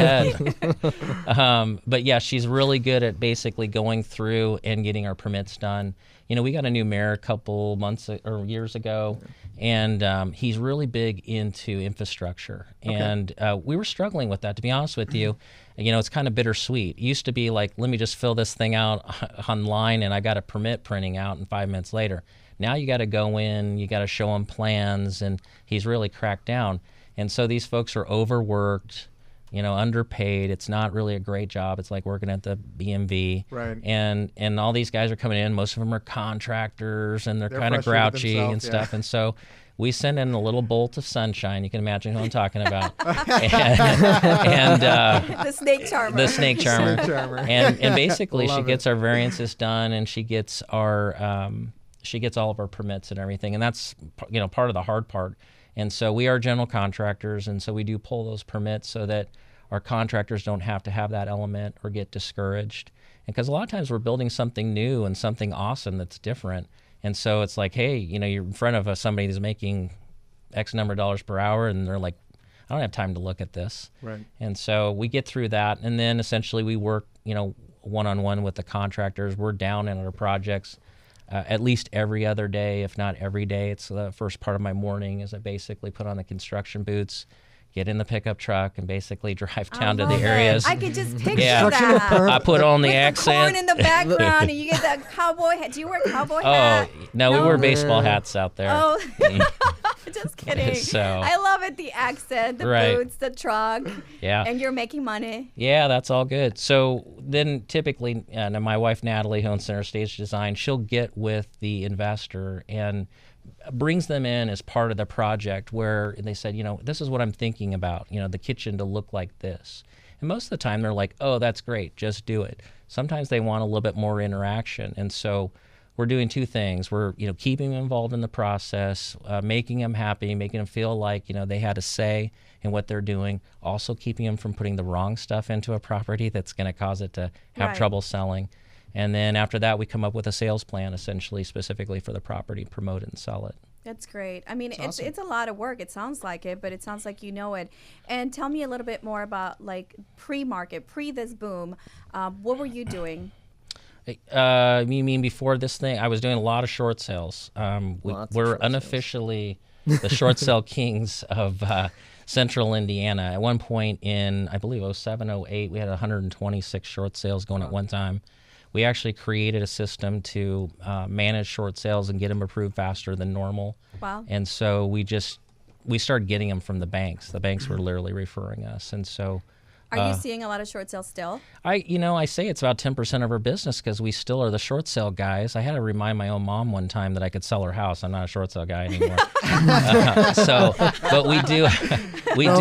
Speaker 3: ahead. But yeah, she's really good at basically going through and getting our permits done. You know, we got a new mayor a couple months or years ago, and he's really big into infrastructure. Okay. And we were struggling with that, to be honest with you. You know, it's kind of bittersweet. It used to be like, let me just fill this thing out online, and I got a permit printing out, and 5 minutes later. Now you got to go in, you got to show him plans, and he's really cracked down. And so these folks are overworked, you know, underpaid. It's not really a great job. It's like working at the BMV. Right. And all these guys are coming in. Most of them are contractors, and they're kind of grouchy and stuff. And so we send in a little bolt of sunshine. You can imagine who I'm talking about. and
Speaker 1: the snake charmer.
Speaker 3: The snake charmer. And basically she gets our variances done, and she gets our she gets all of our permits and everything. And that's, you know, part of the hard part. And so we are general contractors, and so we do pull those permits so that our contractors don't have to have that element or get discouraged. And because a lot of times we're building something new and something awesome that's different. And so it's like, hey, you know, you're in front of somebody who's making X number of dollars per hour, and they're like, I don't have time to look at this. Right. And so we get through that, and then essentially we work, you know, one-on-one with the contractors. We're down in our projects at least every other day, if not every day. It's the first part of my morning is I basically put on the construction boots, get in the pickup truck, and basically drive down to the areas.
Speaker 1: I could just picture that.
Speaker 3: I put on the
Speaker 1: with
Speaker 3: accent.
Speaker 1: The corn in the background, and you get that cowboy hat. Do you wear a cowboy hat?
Speaker 3: No, we wear baseball hats out there.
Speaker 1: Oh, just kidding.
Speaker 3: So,
Speaker 1: I love it. The accent, the boots, the truck. Yeah. And you're making money.
Speaker 3: Yeah, that's all good. So then typically, my wife Natalie, who owns Center Stage Design, she'll get with the investor and brings them in as part of the project where they said, you know, this is what I'm thinking about, you know, the kitchen to look like this. And most of the time they're like, oh, that's great, just do it. Sometimes they want a little bit more interaction. And so we're doing two things. We're, keeping them involved in the process, making them happy, making them feel like, they had a say in what they're doing. Also keeping them from putting the wrong stuff into a property that's going to cause it to have trouble selling. And then after that, we come up with a sales plan, essentially specifically for the property, promote it and sell it.
Speaker 1: That's great. I mean,
Speaker 2: awesome.
Speaker 1: It's a lot of work. It sounds like it, but it sounds like you know it. And tell me a little bit more about like pre-market, pre this boom. What were you doing?
Speaker 3: You mean before this thing? I was doing a lot of short sales. We're unofficially the short sale kings of central Indiana. At one point in, I believe, 07, 08, we had 126 short sales going at one time. We actually created a system to manage short sales and get them approved faster than normal.
Speaker 1: Wow.
Speaker 3: And so we started getting them from the banks. The banks were literally referring us. And so
Speaker 1: Are you seeing a lot of short sales still?
Speaker 3: I say it's about 10% of our business because we still are the short sale guys. I had to remind my own mom one time that I could sell her house. I'm not a short sale guy anymore. But we do.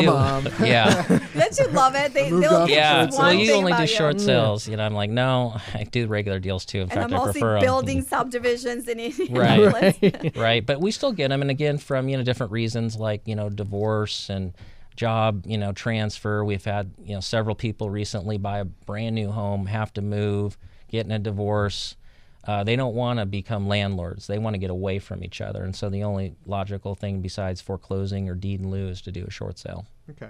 Speaker 4: Mom.
Speaker 3: Yeah.
Speaker 1: Don't you love it? They'll
Speaker 3: Yeah.
Speaker 1: just
Speaker 3: Well,
Speaker 1: one
Speaker 3: you
Speaker 1: thing
Speaker 3: only do
Speaker 1: about
Speaker 3: short sales. I'm like, no, I do regular deals too. In
Speaker 1: And
Speaker 3: fact,
Speaker 1: I'm
Speaker 3: I
Speaker 1: mostly
Speaker 3: prefer 'em.
Speaker 1: building subdivisions in Indianapolis.
Speaker 3: Right. But we still get them. And again, from, different reasons like, divorce and job, transfer. We've had, several people recently buy a brand new home, have to move, get in a divorce. They don't want to become landlords. They want to get away from each other. And so the only logical thing besides foreclosing or deed in lieu is to do a short sale.
Speaker 2: Okay.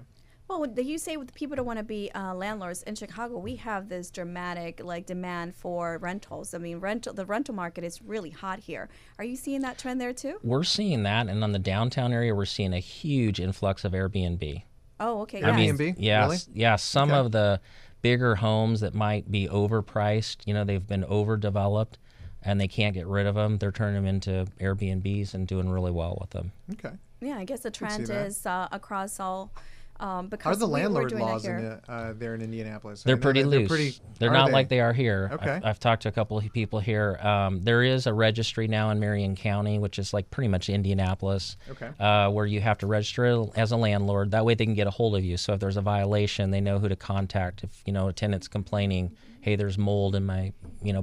Speaker 1: Well, you say with people don't want to be landlords. In Chicago, we have this dramatic demand for rentals. I mean, the rental market is really hot here. Are you seeing that trend there too?
Speaker 3: We're seeing that, and on the downtown area, we're seeing a huge influx of Airbnb.
Speaker 1: Oh, okay.
Speaker 2: Airbnb?
Speaker 3: Yeah,
Speaker 2: Really?
Speaker 3: yeah. Some
Speaker 2: Okay.
Speaker 3: of the bigger homes that might be overpriced, they've been overdeveloped, and they can't get rid of them. They're turning them into Airbnbs and doing really well with them.
Speaker 2: Okay.
Speaker 1: Yeah, I guess the trend
Speaker 2: that.
Speaker 1: is across all.
Speaker 2: How
Speaker 1: Because
Speaker 2: are the
Speaker 1: we're
Speaker 2: landlord
Speaker 1: doing that
Speaker 2: laws
Speaker 1: here.
Speaker 2: there in Indianapolis? I
Speaker 3: They're
Speaker 2: know
Speaker 3: pretty
Speaker 2: that
Speaker 3: loose. They're
Speaker 2: are
Speaker 3: not
Speaker 2: they?
Speaker 3: like they are here.
Speaker 2: Okay.
Speaker 3: I've talked to a couple of people here. There is a registry now in Marion County, which is like pretty much Indianapolis,
Speaker 2: Okay.
Speaker 3: where you have to register as a landlord. That way they can get a hold of you. So if there's a violation, they know who to contact. If, a tenant's complaining, hey, there's mold in my,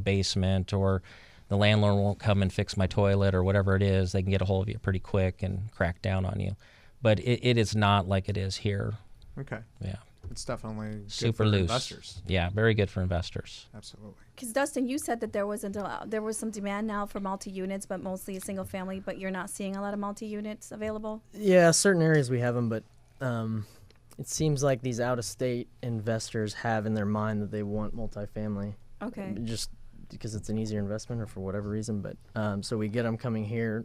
Speaker 3: basement, or the landlord won't come and fix my toilet or whatever it is, they can get a hold of you pretty quick and crack down on you. But it is not like it is here.
Speaker 2: Okay.
Speaker 3: Yeah.
Speaker 2: It's definitely good
Speaker 3: Super
Speaker 2: for
Speaker 3: loose.
Speaker 2: investors.
Speaker 3: Yeah, very good for investors.
Speaker 2: Absolutely.
Speaker 1: Because Dustin, you said that there was some demand now for multi-units, but mostly a single family. But you're not seeing a lot of multi-units available.
Speaker 4: Yeah, certain areas we have them, but it seems like these out-of-state investors have in their mind that they want multifamily.
Speaker 1: Okay.
Speaker 4: Just because it's an easier investment or for whatever reason. But so we get them coming here.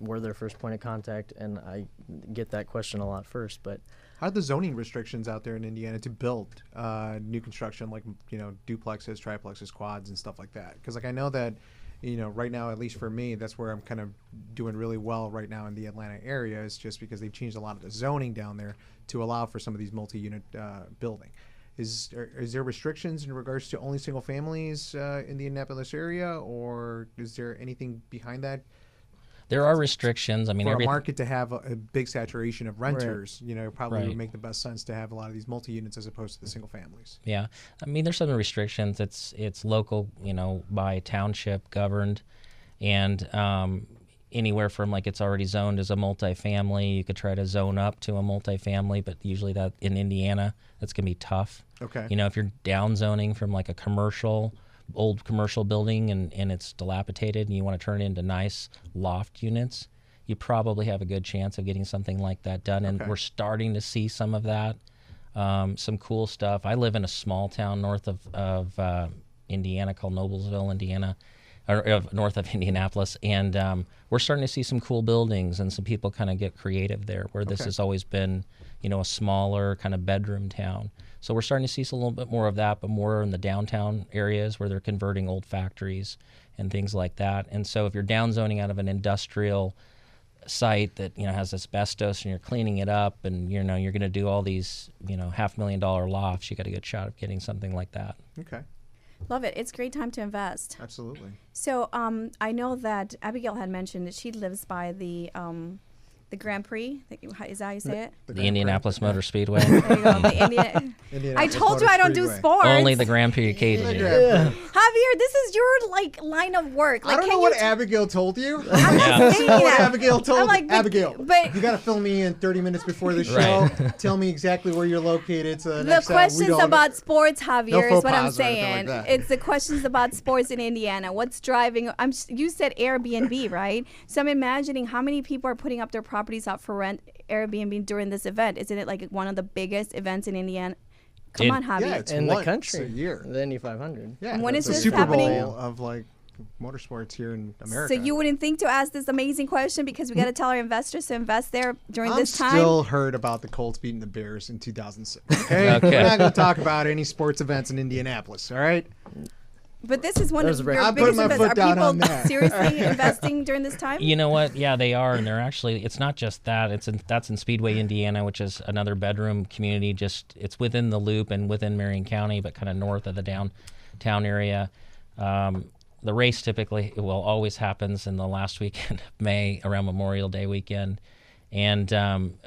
Speaker 4: We're their first point of contact, and I get that question a lot first. But
Speaker 2: How are the zoning restrictions out there in Indiana to build new construction, like duplexes, triplexes, quads, and stuff like that? Because I know that right now, at least for me, that's where I'm kind of doing really well right now in the Atlanta area, is just because they've changed a lot of the zoning down there to allow for some of these multi-unit building. Is there restrictions in regards to only single families in the Indianapolis area, or is there anything behind that?
Speaker 3: There are restrictions. I mean,
Speaker 2: For a market to have a big saturation of renters, probably
Speaker 3: Right.
Speaker 2: would make the best sense to have a lot of these multi-units as opposed to the single families.
Speaker 3: Yeah, I mean, there's some restrictions. It's local, by township governed, and anywhere from it's already zoned as a multifamily. You could try to zone up to a multifamily, but usually that in Indiana, that's gonna be tough.
Speaker 2: Okay.
Speaker 3: If you're down zoning from a old commercial building and it's dilapidated and you want to turn it into nice loft units, you probably have a good chance of getting something like that done. And
Speaker 2: Okay.
Speaker 3: we're starting to see some of that, some cool stuff. I live in a small town north of Indiana called Noblesville, Indiana, or north of Indianapolis, and we're starting to see some cool buildings and some people kind of get creative there, where this
Speaker 2: Okay.
Speaker 3: has always been, a smaller kind of bedroom town. So we're starting to see a little bit more of that, but more in the downtown areas where they're converting old factories and things like that. And so if you're downzoning out of an industrial site that has asbestos and you're cleaning it up and you're going to do all these $500,000 lofts, you got a good shot of getting something like that.
Speaker 2: Okay.
Speaker 1: Love it. It's a great time to invest.
Speaker 2: Absolutely.
Speaker 1: So I know that Abigail had mentioned that she lives by the The Grand Prix? Is that how you say it?
Speaker 3: The Indianapolis Motor Speedway.
Speaker 1: There you go. I told you I don't do sports.
Speaker 3: Only the Grand Prix occasion.
Speaker 1: Javier, this is your line of work. Like,
Speaker 2: I don't know what Abigail told you.
Speaker 1: I'm not saying
Speaker 2: What
Speaker 1: that.
Speaker 2: Abigail told
Speaker 1: I'm like,
Speaker 2: you. Abigail,
Speaker 1: but
Speaker 2: you got to fill me in 30 minutes before the show. Tell me exactly where you're located. So
Speaker 1: the
Speaker 2: next time
Speaker 1: questions
Speaker 2: we don't
Speaker 1: about sports, Javier,
Speaker 2: No
Speaker 1: is
Speaker 2: faux
Speaker 1: what I'm
Speaker 2: pas or anything
Speaker 1: saying.
Speaker 2: like that.
Speaker 1: It's the questions about sports in Indiana. What's driving? You said Airbnb, right? So I'm imagining how many people are putting up their properties up for rent Airbnb during this event. Isn't it like one of the biggest events in Indiana? Come on, Javier.
Speaker 2: Yeah, it's
Speaker 4: in the
Speaker 2: once
Speaker 4: country.
Speaker 2: a year.
Speaker 4: The Indy 500.
Speaker 2: Yeah,
Speaker 1: When
Speaker 2: it's
Speaker 1: is
Speaker 2: the
Speaker 1: this
Speaker 2: Super
Speaker 1: happening?
Speaker 2: Bowl of like motorsports here in America.
Speaker 1: So you wouldn't think to ask this amazing question because we got to tell our investors to invest there during
Speaker 2: I'm
Speaker 1: this time.
Speaker 2: still heard about the Colts beating the Bears in 2006. Okay,
Speaker 3: Okay.
Speaker 2: we're not going to talk about any sports events in Indianapolis. All right.
Speaker 1: But this is one
Speaker 4: Those
Speaker 1: of
Speaker 4: are
Speaker 1: your
Speaker 2: I'm
Speaker 1: biggest
Speaker 2: putting my
Speaker 1: investors.
Speaker 2: foot
Speaker 1: Are
Speaker 2: down on
Speaker 1: people
Speaker 2: that.
Speaker 1: seriously investing during this time?
Speaker 3: You know what? Yeah, they are, and they're actually. It's not just that. That's in Speedway, Indiana, which is another bedroom community. It's within the Loop and within Marion County, but kind of north of the downtown area. The race typically always happens in the last weekend of May around Memorial Day weekend, and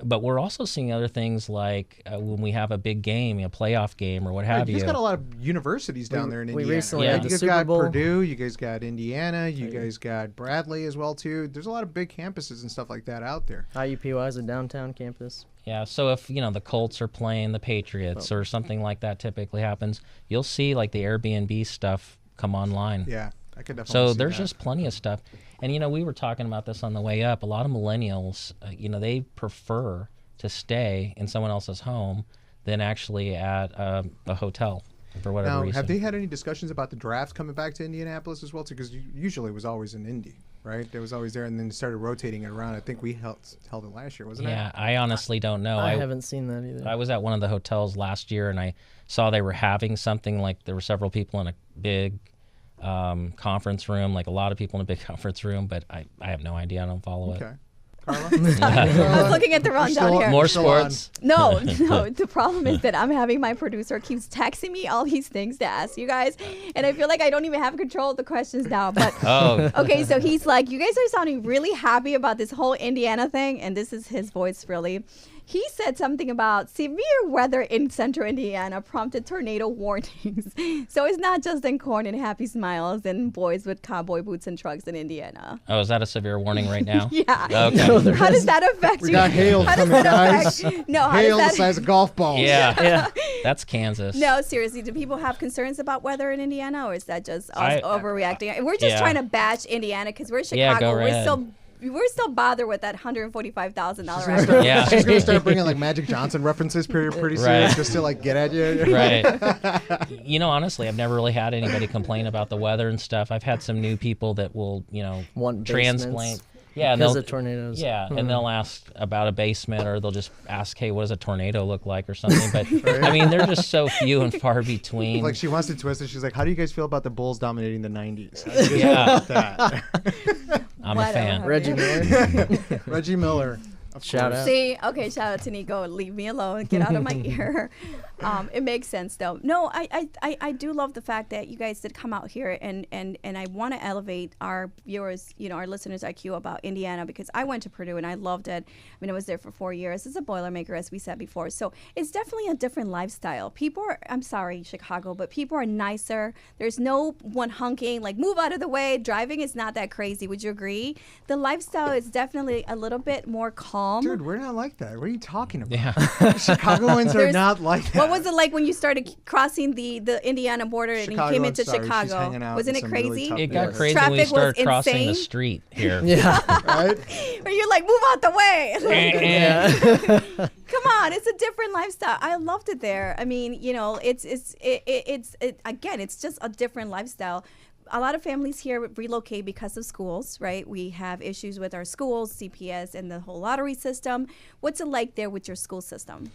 Speaker 3: but we're also seeing other things like when we have a big game, a playoff game or what have
Speaker 2: You
Speaker 3: you.
Speaker 2: guys got a lot of universities down there in
Speaker 4: we
Speaker 2: Indiana.
Speaker 4: recently
Speaker 3: had
Speaker 2: You
Speaker 3: the
Speaker 2: guys
Speaker 4: Super
Speaker 2: got
Speaker 4: Bowl.
Speaker 2: Purdue. You guys got Indiana. You guys got Bradley as well too. There's a lot of big campuses and stuff like that out there.
Speaker 4: IUPUI is a downtown campus.
Speaker 3: Yeah, so if the Colts are playing the Patriots or something like that typically happens, you'll see like the Airbnb stuff come online.
Speaker 2: Yeah, I could definitely.
Speaker 3: So
Speaker 2: see
Speaker 3: there's
Speaker 2: that.
Speaker 3: just plenty of stuff. And we were talking about this on the way up. A lot of millennials, they prefer to stay in someone else's home than actually at a hotel for whatever
Speaker 2: Now,
Speaker 3: reason.
Speaker 2: have they had any discussions about the draft coming back to Indianapolis as well too? Because usually it was always in Indy, right? It was always there, and then started rotating it around. I think we held it last year, wasn't
Speaker 3: Yeah, I honestly don't know.
Speaker 4: I haven't seen that either.
Speaker 3: I was at one of the hotels last year, and I saw they were having something like there were several people in a big conference room, like a lot of people in a big conference room, but I have no idea. I don't follow
Speaker 2: it?
Speaker 3: it.
Speaker 2: Okay. Carla?
Speaker 1: I was looking at the rundown here.
Speaker 3: More
Speaker 2: Still on.
Speaker 3: sports.
Speaker 1: No. The problem is that I'm having my producer keeps texting me all these things to ask you guys, and I feel like I don't even have control of the questions now. But
Speaker 3: Oh,
Speaker 1: okay, so he's like, you guys are sounding really happy about this whole Indiana thing, and this is his voice really. He said something about severe weather in central Indiana prompted tornado warnings. So it's not just in corn and happy smiles and boys with cowboy boots and trucks in Indiana.
Speaker 3: oh, is that a severe warning right now?
Speaker 1: Yeah.
Speaker 3: Okay.
Speaker 1: How does that affect
Speaker 2: We
Speaker 1: you?
Speaker 2: got hail
Speaker 1: How does
Speaker 2: coming,
Speaker 1: that
Speaker 2: guys.
Speaker 1: affect- No, how
Speaker 2: Hail the
Speaker 1: does that?
Speaker 2: size of golf balls.
Speaker 3: Yeah, that's Kansas.
Speaker 1: No, seriously, do people have concerns about weather in Indiana, or is that just us
Speaker 3: I-
Speaker 1: overreacting? We're just
Speaker 3: yeah.
Speaker 1: trying to bash Indiana because we're Chicago.
Speaker 3: Yeah, go
Speaker 1: we're
Speaker 3: ahead.
Speaker 1: we're still bothered with that $145,000
Speaker 2: She's
Speaker 1: rent.
Speaker 3: Yeah.
Speaker 2: She's gonna start bringing like Magic Johnson references pretty soon,
Speaker 3: Right.
Speaker 2: just to like get at you.
Speaker 3: Right. Honestly, I've never really had anybody complain about the weather and stuff. I've had some new people that will,
Speaker 4: Want
Speaker 3: transplant.
Speaker 4: basements
Speaker 3: Yeah, and
Speaker 4: because
Speaker 3: they'll
Speaker 4: of tornadoes.
Speaker 3: Yeah, and they'll ask about a basement, or they'll just ask, "Hey, what does a tornado look like?" or something. But I mean, they're just so few and far between.
Speaker 2: Like she wants to twist it. She's like, "How do you guys feel about the Bulls dominating the '90s?" How do you guys
Speaker 3: Yeah.
Speaker 2: feel about that?
Speaker 3: I'm a
Speaker 1: Whatever.
Speaker 3: fan.
Speaker 4: Reggie Miller.
Speaker 2: Reggie Miller. Of
Speaker 4: Shout
Speaker 2: course.
Speaker 4: out.
Speaker 1: See, okay, shout out to Nico. Leave me alone. Get out of my ear. It makes sense though. No, I do love the fact that you guys did come out here, and I want to elevate our viewers, our listeners' IQ about Indiana, because I went to Purdue and I loved it. I mean, I was there for 4 years. It's a Boilermaker, as we said before. So it's definitely a different lifestyle. People are, I'm sorry, Chicago, but people are nicer. There's no one honking, like move out of the way. Driving is not that crazy. Would you agree? The lifestyle is definitely a little bit more calm.
Speaker 2: Dude, we're not like that. What are you talking about?
Speaker 3: Yeah.
Speaker 2: Chicagoans are
Speaker 1: There's-
Speaker 2: not like that.
Speaker 1: What was it like when you started crossing the Indiana border and you came into
Speaker 2: Chicago, sorry, she's
Speaker 1: Chicago?
Speaker 2: hanging out
Speaker 1: Wasn't
Speaker 2: in
Speaker 1: it
Speaker 2: some really
Speaker 1: crazy?
Speaker 2: tough
Speaker 3: It got
Speaker 2: Yes.
Speaker 3: crazy when we
Speaker 1: Traffic was
Speaker 3: started crossing the
Speaker 1: insane.
Speaker 3: street here.
Speaker 4: Yeah.
Speaker 2: Right?
Speaker 1: Where you're like, move out the way.
Speaker 3: Yeah.
Speaker 1: Come on, it's a different lifestyle. I loved it there. I mean, it's again, it's just a different lifestyle. A lot of families here relocate because of schools, right? We have issues with our schools, CPS, and the whole lottery system. What's it like there with your school system?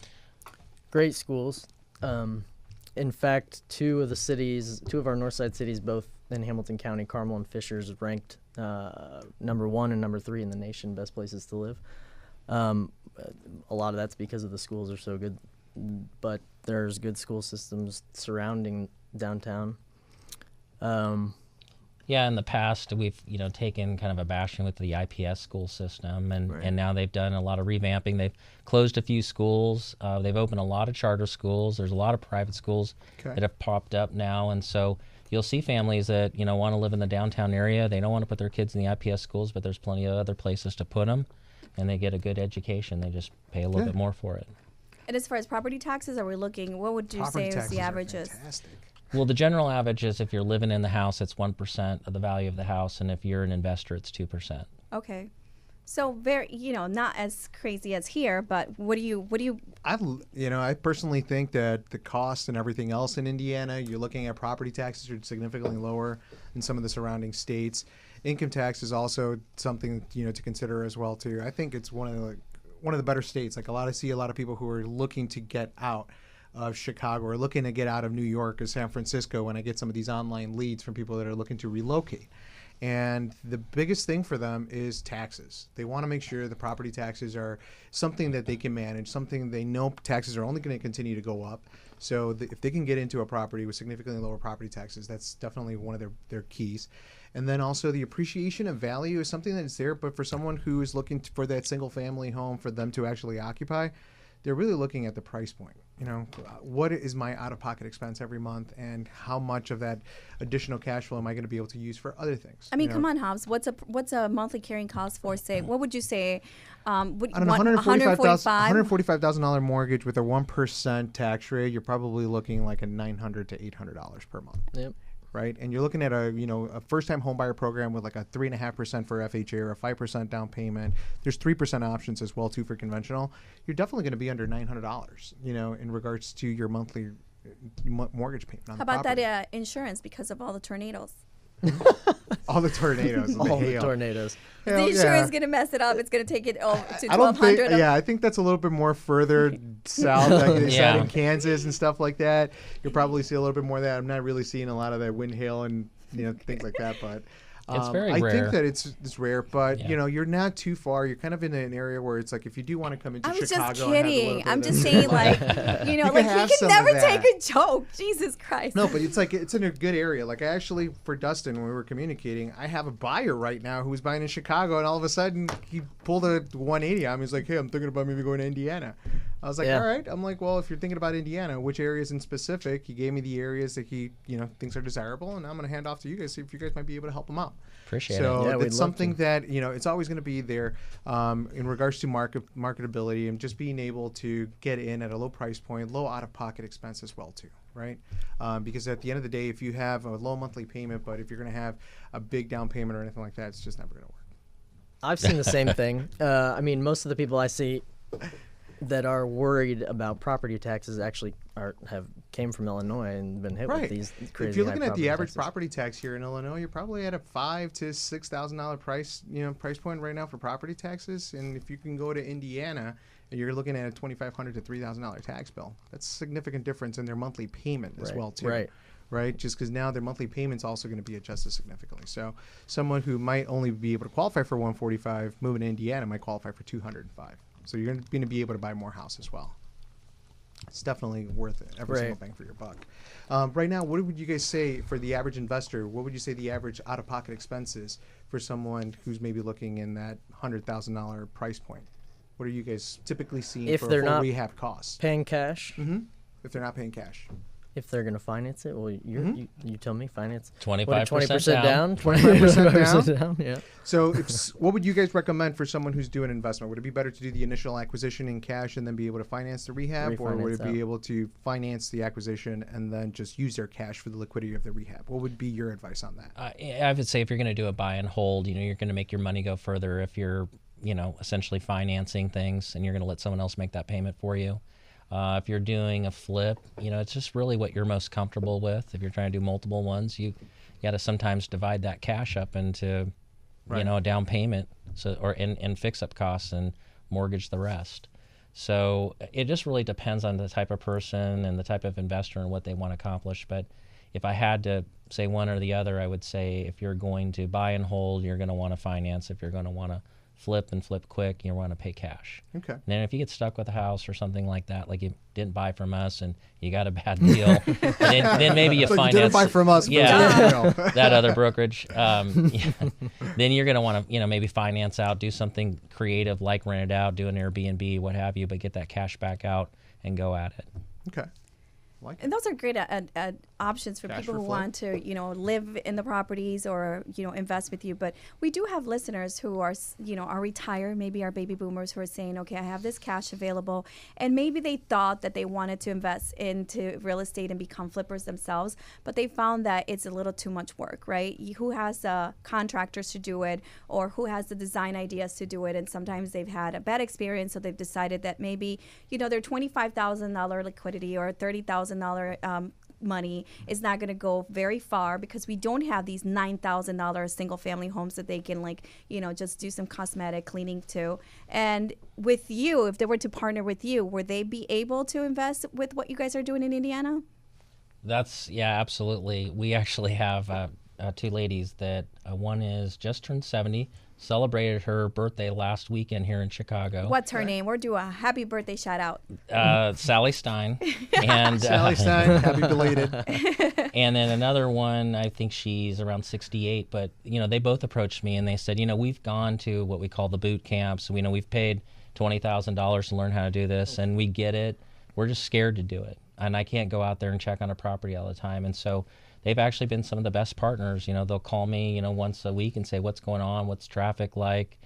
Speaker 4: Great schools. In fact, two of our north side cities, both in Hamilton County, Carmel and Fishers, ranked number 1 and number 3 in the nation, best places to live. A lot of that's because of the schools are so good, but there's good school systems surrounding downtown.
Speaker 3: Yeah, in the past we've taken kind of a bashing with the IPS school system, and now they've done a lot of revamping. They've closed a few schools. They've opened a lot of charter schools. There's a lot of private schools that have popped up now, and so you'll see families that want to live in the downtown area. They don't want to put their kids in the IPS schools, but there's plenty of other places to put them, and they get a good education. They just pay a little bit more for it.
Speaker 1: And as far as property taxes, are we looking? What would you say is the averages?
Speaker 3: Well, the general average is if you're living in the house, it's 1% of the value of the house, and if you're an investor, it's 2%.
Speaker 1: Okay, so very, not as crazy as here, but what do you?
Speaker 2: I personally think that the cost and everything else in Indiana, you're looking at property taxes are significantly lower than some of the surrounding states. Income tax is also something to consider as well too. I think it's one of the better states. Like I see a lot of people who are looking to get out of Chicago or looking to get out of New York or San Francisco when I get some of these online leads from people that are looking to relocate. And the biggest thing for them is taxes. They want to make sure the property taxes are something that they can manage, something they know taxes are only going to continue to go up. So if they can get into a property with significantly lower property taxes, that's definitely one of their keys. And then also the appreciation of value is something that's there, but for someone who is looking for that single family home for them to actually occupy, they're really looking at the price point. What is my out-of-pocket expense every month, and how much of that additional cash flow am I going to be able to use for other things?
Speaker 1: I mean, come on, Hobbs. What's a monthly carrying cost for, say, what would you say?
Speaker 2: On a $145,000 mortgage with a 1% tax rate, you're probably looking like a $900 to $800 per month.
Speaker 4: Yep.
Speaker 2: Right, and you're looking at a first-time homebuyer program with like a 3.5% for FHA or a 5% down payment. There's 3% options as well too for conventional. You're definitely going to be under $900, in regards to your monthly mortgage payment.
Speaker 1: How about that insurance because of all the tornadoes?
Speaker 2: All the tornadoes.
Speaker 4: All the tornadoes.
Speaker 1: The insurance is going to mess it up. It's going to take it to
Speaker 2: $1,200. I think that's a little bit more further south, like in Kansas and stuff like that. You'll probably see a little bit more of that. I'm not really seeing a lot of that wind, hail, and things like that, but
Speaker 3: it's very rare.
Speaker 2: I think that it's rare, but you're not too far. You're kind of in an area where it's like if you do want to come into Chicago.
Speaker 1: I was just kidding. I'm just saying, like, he can never take a joke. Jesus Christ.
Speaker 2: No, but it's like it's in a good area. Like I actually, for Dustin, when we were communicating, I have a buyer right now who's buying in Chicago, and all of a sudden he pulled a 180 on me. He's like, "Hey, I'm thinking about maybe going to Indiana." I was like, all right. I'm like, well, if you're thinking about Indiana, which areas in specific? He gave me the areas that he, thinks are desirable, and I'm going to hand off to you guys, see if you guys might be able to help him out.
Speaker 3: Appreciate it.
Speaker 2: So it's something that, it's always going to be there in regards to marketability and just being able to get in at a low price point, low out-of-pocket expense as well, too, right? Because at the end of the day, if you have a low monthly payment, but if you're going to have a big down payment or anything like that, it's just never going to work.
Speaker 4: I've seen the same thing. Most of the people I see that are worried about property taxes actually came from Illinois and been hit with these crazy.
Speaker 2: If you're looking
Speaker 4: high
Speaker 2: at the average
Speaker 4: taxes.
Speaker 2: property tax here in Illinois, you're probably at a $5,000 to $6,000 price point right now for property taxes. And if you can go to Indiana and you're looking at a $2,500 to $3,000 tax bill, that's a significant difference in their monthly payment as well too. Right, just because now their monthly payment's also going to be adjusted significantly. So someone who might only be able to qualify for $145 moving to Indiana might qualify for $205. So you're going to be able to buy more house as well. It's definitely worth it. Every single bang for your buck. Right now, what would you guys say for the average investor? What would you say the average out-of-pocket expense is for someone who's maybe looking in that $100,000 price point? What are you guys typically seeing for rehab costs?
Speaker 4: Paying cash?
Speaker 2: Mm-hmm. If they're not paying cash.
Speaker 4: If they're going to finance it, well, you tell me finance
Speaker 3: 25% down.
Speaker 2: 25%
Speaker 4: down. Yeah.
Speaker 2: So, what would you guys recommend for someone who's doing investment? Would it be better to do the initial acquisition in cash and then be able to finance the rehab, or would it be able to finance the acquisition and then just use their cash for the liquidity of the rehab? What would be your advice on that?
Speaker 3: I would say if you're going to do a buy and hold, you're going to make your money go further if you're, essentially financing things and you're going to let someone else make that payment for you. If you're doing a flip, it's just really what you're most comfortable with. If you're trying to do multiple ones, you got to sometimes divide that cash up into, a down payment, and fix-up costs and mortgage the rest. So it just really depends on the type of person and the type of investor and what they want to accomplish. But if I had to say one or the other, I would say if you're going to buy and hold, you're going to want to finance. If you're going to want to flip and flip quick, you want to pay cash.
Speaker 2: Okay.
Speaker 3: And then if you get stuck with a house or something like that, like you didn't buy from us and you got a bad deal, then maybe you
Speaker 2: So
Speaker 3: finance.
Speaker 2: you didn't buy from us.
Speaker 3: Yeah, that other brokerage. Then you're going to want to, maybe finance out, do something creative like rent it out, do an Airbnb, what have you, but get that cash back out and go at it.
Speaker 2: Okay. Like
Speaker 1: And those are great options for
Speaker 2: Cash
Speaker 1: people
Speaker 2: for
Speaker 1: who
Speaker 2: flip.
Speaker 1: want to, live in the properties or, invest with you. But we do have listeners who are, are retired, maybe are baby boomers who are saying, okay, I have this cash available. And maybe they thought that they wanted to invest into real estate and become flippers themselves, but they found that it's a little too much work, right? Who has the contractors to do it, or who has the design ideas to do it? And sometimes they've had a bad experience, so they've decided that maybe, their $25,000 liquidity or $30,000 money is not going to go very far, because we don't have these $9,000 single family homes that they can just do some cosmetic cleaning to. And with you, if they were to partner with you, would they be able to invest with what you guys are doing in Indiana?
Speaker 3: Yeah, absolutely. We actually have two ladies that one is just turned 70, celebrated her birthday last weekend here in Chicago.
Speaker 1: What's her name? We'll do a happy birthday shout out.
Speaker 3: Sally Stein. And
Speaker 2: Sally Stein, happy belated.
Speaker 3: And then another one, I think she's around 68, but they both approached me and they said, we've gone to what we call the boot camps. We know we've paid $20,000 to learn how to do this, and we get it. We're just scared to do it. And I can't go out there and check on a property all the time. And so they've actually been some of the best partners. They'll call me, once a week and say, what's going on? What's traffic like?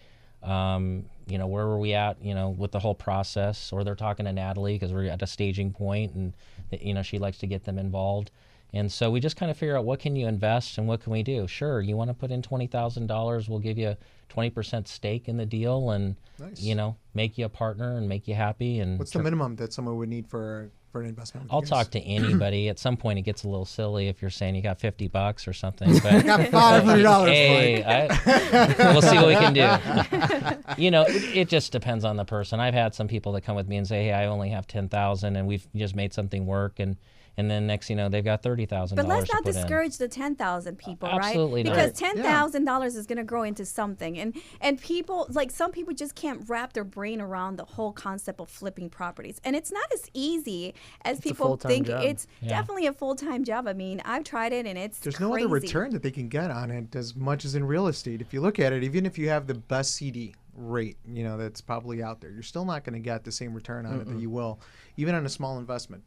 Speaker 3: Where were we at, with the whole process? Or they're talking to Natalie because we're at a staging point and, she likes to get them involved. And so we just kind of figure out, what can you invest and what can we do? Sure, you want to put in $20,000, we'll give you a 20% stake in the deal and,
Speaker 2: Nice.
Speaker 3: make you a partner and make you happy. And
Speaker 2: What's the minimum that someone would need for an investment? with
Speaker 3: I'll
Speaker 2: you guys?
Speaker 3: talk to anybody. At some point, it gets a little silly if you're saying you got $50 or something. But
Speaker 2: Got $500.
Speaker 3: hey, we'll see what we can do. It just depends on the person. I've had some people that come with me and say, "Hey, I only have $10,000, and we've just made something work." And then next, they've got $30,000.
Speaker 1: But let's not
Speaker 3: to put in.
Speaker 1: discourage the 10,000 people,
Speaker 3: Absolutely
Speaker 1: right?
Speaker 3: not.
Speaker 1: Because $10,000 is going to grow into something, and people, some people just can't wrap their brain around the whole concept of flipping properties, and it's not as easy as people
Speaker 4: full-time
Speaker 1: think.
Speaker 4: job.
Speaker 1: It's definitely a full-time job. I mean, I've tried it, and it's
Speaker 2: There's
Speaker 1: crazy.
Speaker 2: no other return that they can get on it as much as in real estate. If you look at it, even if you have the best CD rate, that's probably out there, you're still not going to get the same return on it that you will even on a small investment.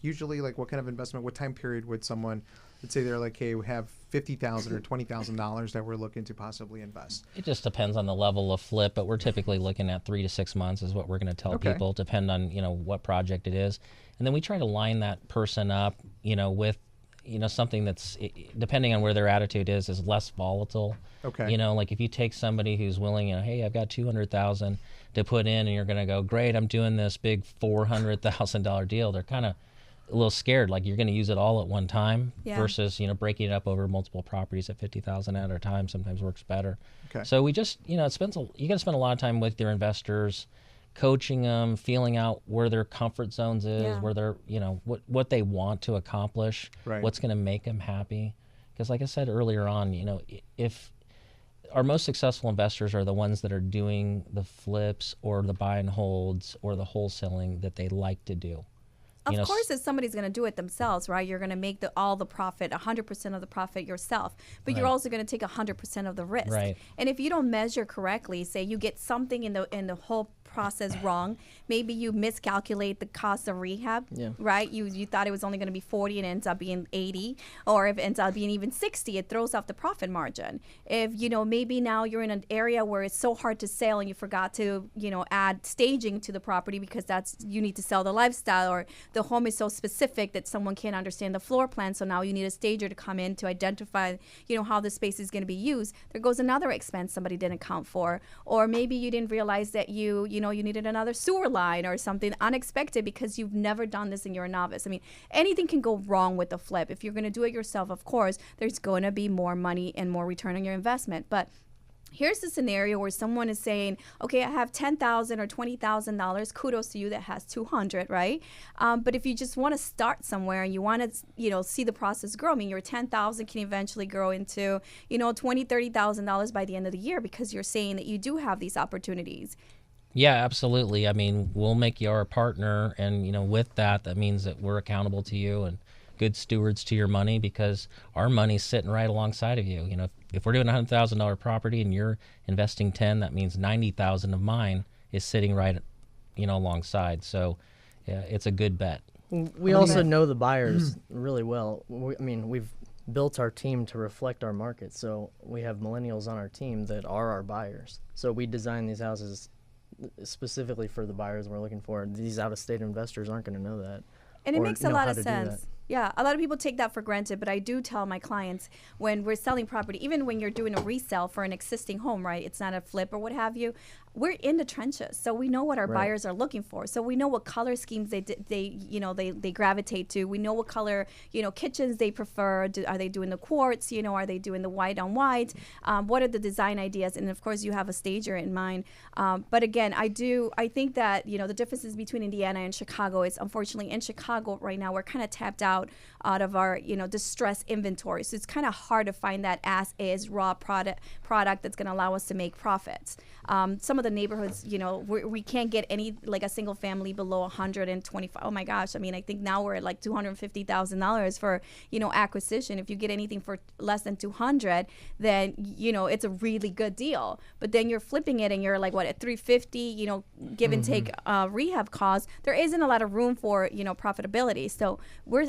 Speaker 2: Usually, what kind of investment, what time period would someone, let's say they're like, hey, we have $50,000 or $20,000 that we're looking to possibly invest?
Speaker 3: It just depends on the level of flip, but we're typically looking at 3 to 6 months is what we're going to tell people, depend on, what project it is. And then we try to line that person up, with, something that's, depending on where their attitude is less volatile.
Speaker 2: Okay.
Speaker 3: Like if you take somebody who's willing, hey, I've got $200,000 to put in, and you're going to go, great, I'm doing this big $400,000 deal. They're kind of a little scared, like you're going to use it all at one time versus, breaking it up over multiple properties at $50,000 at a time sometimes works better.
Speaker 2: Okay.
Speaker 3: So we just, you got to spend a lot of time with your investors, coaching them, feeling out where their comfort zones is, where they're, what they want to accomplish, what's going to make them happy. Because like I said earlier on, if our most successful investors are the ones that are doing the flips or the buy and holds or the wholesaling that they like to do.
Speaker 1: Of course, if somebody's going to do it themselves, right, you're going to make all the profit, 100% of the profit yourself, but you're also going to take 100% of the risk.
Speaker 3: Right.
Speaker 1: And if you don't measure correctly, say you get something in the whole process wrong, maybe you miscalculate the cost of rehab, right? You thought it was only going to be 40 and it ends up being 80, or if it ends up being even 60, it throws off the profit margin. If, maybe now you're in an area where it's so hard to sell and you forgot to, add staging to the property because you need to sell the lifestyle, or the home is so specific that someone can't understand the floor plan, so now you need a stager to come in to identify, how the space is going to be used. There goes another expense somebody didn't account for. Or maybe you didn't realize that you needed another sewer line or something unexpected because you've never done this and you're a novice. I mean, anything can go wrong with the flip. If you're going to do it yourself, of course, there's going to be more money and more return on your investment. But here's the scenario where someone is saying, okay, I have $10,000 or $20,000. Kudos to you that has 200, right? But if you just want to start somewhere and you want to, see the process grow, I mean, your 10,000 can eventually grow into, $20,000, $30,000 by the end of the year, because you're saying that you do have these opportunities.
Speaker 3: Yeah, absolutely. I mean, we'll make you our partner, and with that means that we're accountable to you and good stewards to your money, because our money's sitting right alongside of you. If we're doing a $100,000 property and you're investing 10, that means 90,000 of mine is sitting right, alongside. So, yeah, it's a good bet.
Speaker 4: We also know the buyers really well. We've built our team to reflect our market. So we have millennials on our team that are our buyers. So we design these houses specifically for the buyers we're looking for. These out-of-state investors aren't going to know that.
Speaker 1: And it makes a lot of sense. Yeah, a lot of people take that for granted, but I do tell my clients when we're selling property, even when you're doing a resale for an existing home, right? It's not a flip or what have you. We're in the trenches, so we know what our buyers are looking for. So we know what color schemes they gravitate to. We know what color kitchens they prefer. Are they doing the quartz? Are they doing the white on white? What are the design ideas? And of course, you have a stager in mind. But again, I think that the differences between Indiana and Chicago is, unfortunately, in Chicago right now we're kind of tapped out of our distressed inventory. So it's kind of hard to find that as is raw product that's going to allow us to make profits. Some of the neighborhoods, we can't get any, like a single family below 125. Oh my gosh. I mean, I think now we're at like $250,000 for, acquisition. If you get anything for less than 200, then, it's a really good deal. But then you're flipping it and you're like, what, at 350, give and take rehab costs. There isn't a lot of room for, profitability. So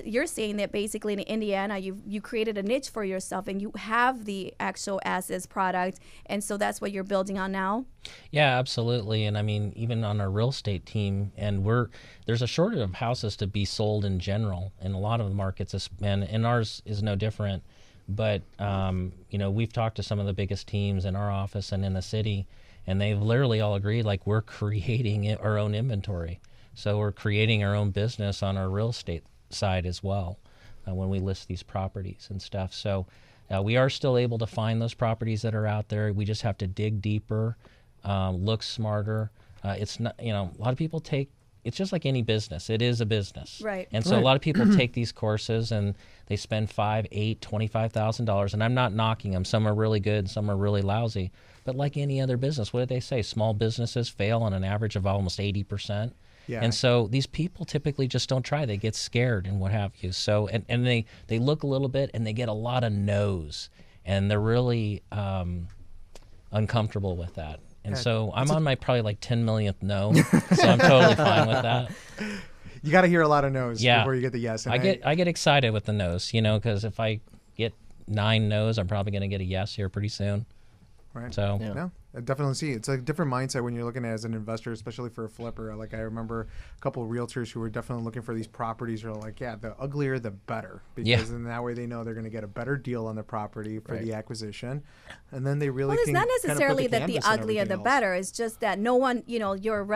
Speaker 1: you're saying that basically in Indiana, you created a niche for yourself and you have the actual as-is product. And so that's what you're building on now?
Speaker 3: Yeah, absolutely. And I mean, even on our real estate team, and there's a shortage of houses to be sold in general in a lot of the markets, and ours is no different. But, we've talked to some of the biggest teams in our office and in the city, and they've literally all agreed, like, we're creating our own inventory. So we're creating our own business on our real estate side as well when we list these properties and stuff. So we are still able to find those properties that are out there. We just have to dig deeper, look smarter. It's not, a lot of people it's just like any business. It is a business.
Speaker 1: Right.
Speaker 3: And so a lot of people take these courses and they spend $5,000, $8,000, $25,000. And I'm not knocking them. Some are really good, some are really lousy. But like any other business, what did they say? Small businesses fail on an average of almost 80%. Yeah. And so these people typically just don't try. They get scared and what have you. So and they look a little bit and they get a lot of no's, and they're really uncomfortable with that. And so I'm on my probably like 10 millionth no, so I'm totally fine with that.
Speaker 2: You got to hear a lot of no's before you get the yes. And
Speaker 3: I get excited with the no's, because if I get 9 no's, I'm probably going to get a yes here pretty soon.
Speaker 2: Right.
Speaker 3: So
Speaker 2: no, I definitely see. It's a different mindset when you're looking at it as an investor, especially for a flipper. Like I remember a couple of realtors who were definitely looking for these properties. Are like, the uglier the better, because then that way they know they're going to get a better deal on the property for the acquisition, and then they really.
Speaker 1: Well, it's not necessarily that the uglier the better. It's just that no one, your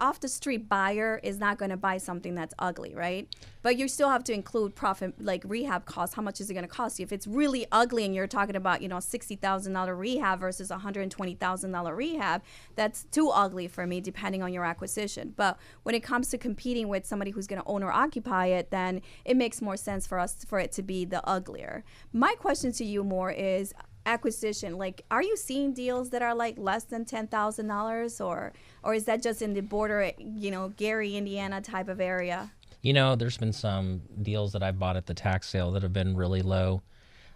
Speaker 1: off the street buyer is not going to buy something that's ugly, right? But you still have to include profit, like rehab costs. How much is it going to cost you? If it's really ugly and you're talking about, $60,000 rehab versus $120,000 rehab, that's too ugly for me, depending on your acquisition. But when it comes to competing with somebody who's going to own or occupy it, then it makes more sense for it to be the uglier. My question to you more is acquisition. Like, are you seeing deals that are like less than $10,000, or is that just in the border, Gary, Indiana type of area?
Speaker 3: There's been some deals that I bought at the tax sale that have been really low.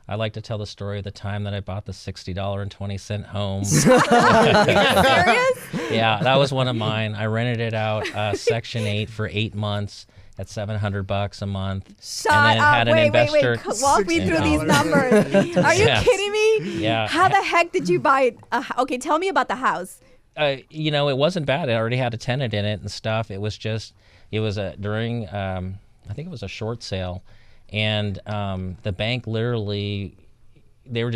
Speaker 3: I like to tell the story of the time that I bought the $60.20 home.
Speaker 1: Serious?
Speaker 3: Yeah, that was one of mine. I rented it out Section 8 for 8 months at $700 a month.
Speaker 1: Shut up. Wait. Walk me through these numbers. Are you kidding me?
Speaker 3: Yeah.
Speaker 1: How the heck did you buy it? Okay, tell me about the house.
Speaker 3: It wasn't bad. It already had a tenant in it and stuff. It was during, I think it was a short sale. And the bank literally, there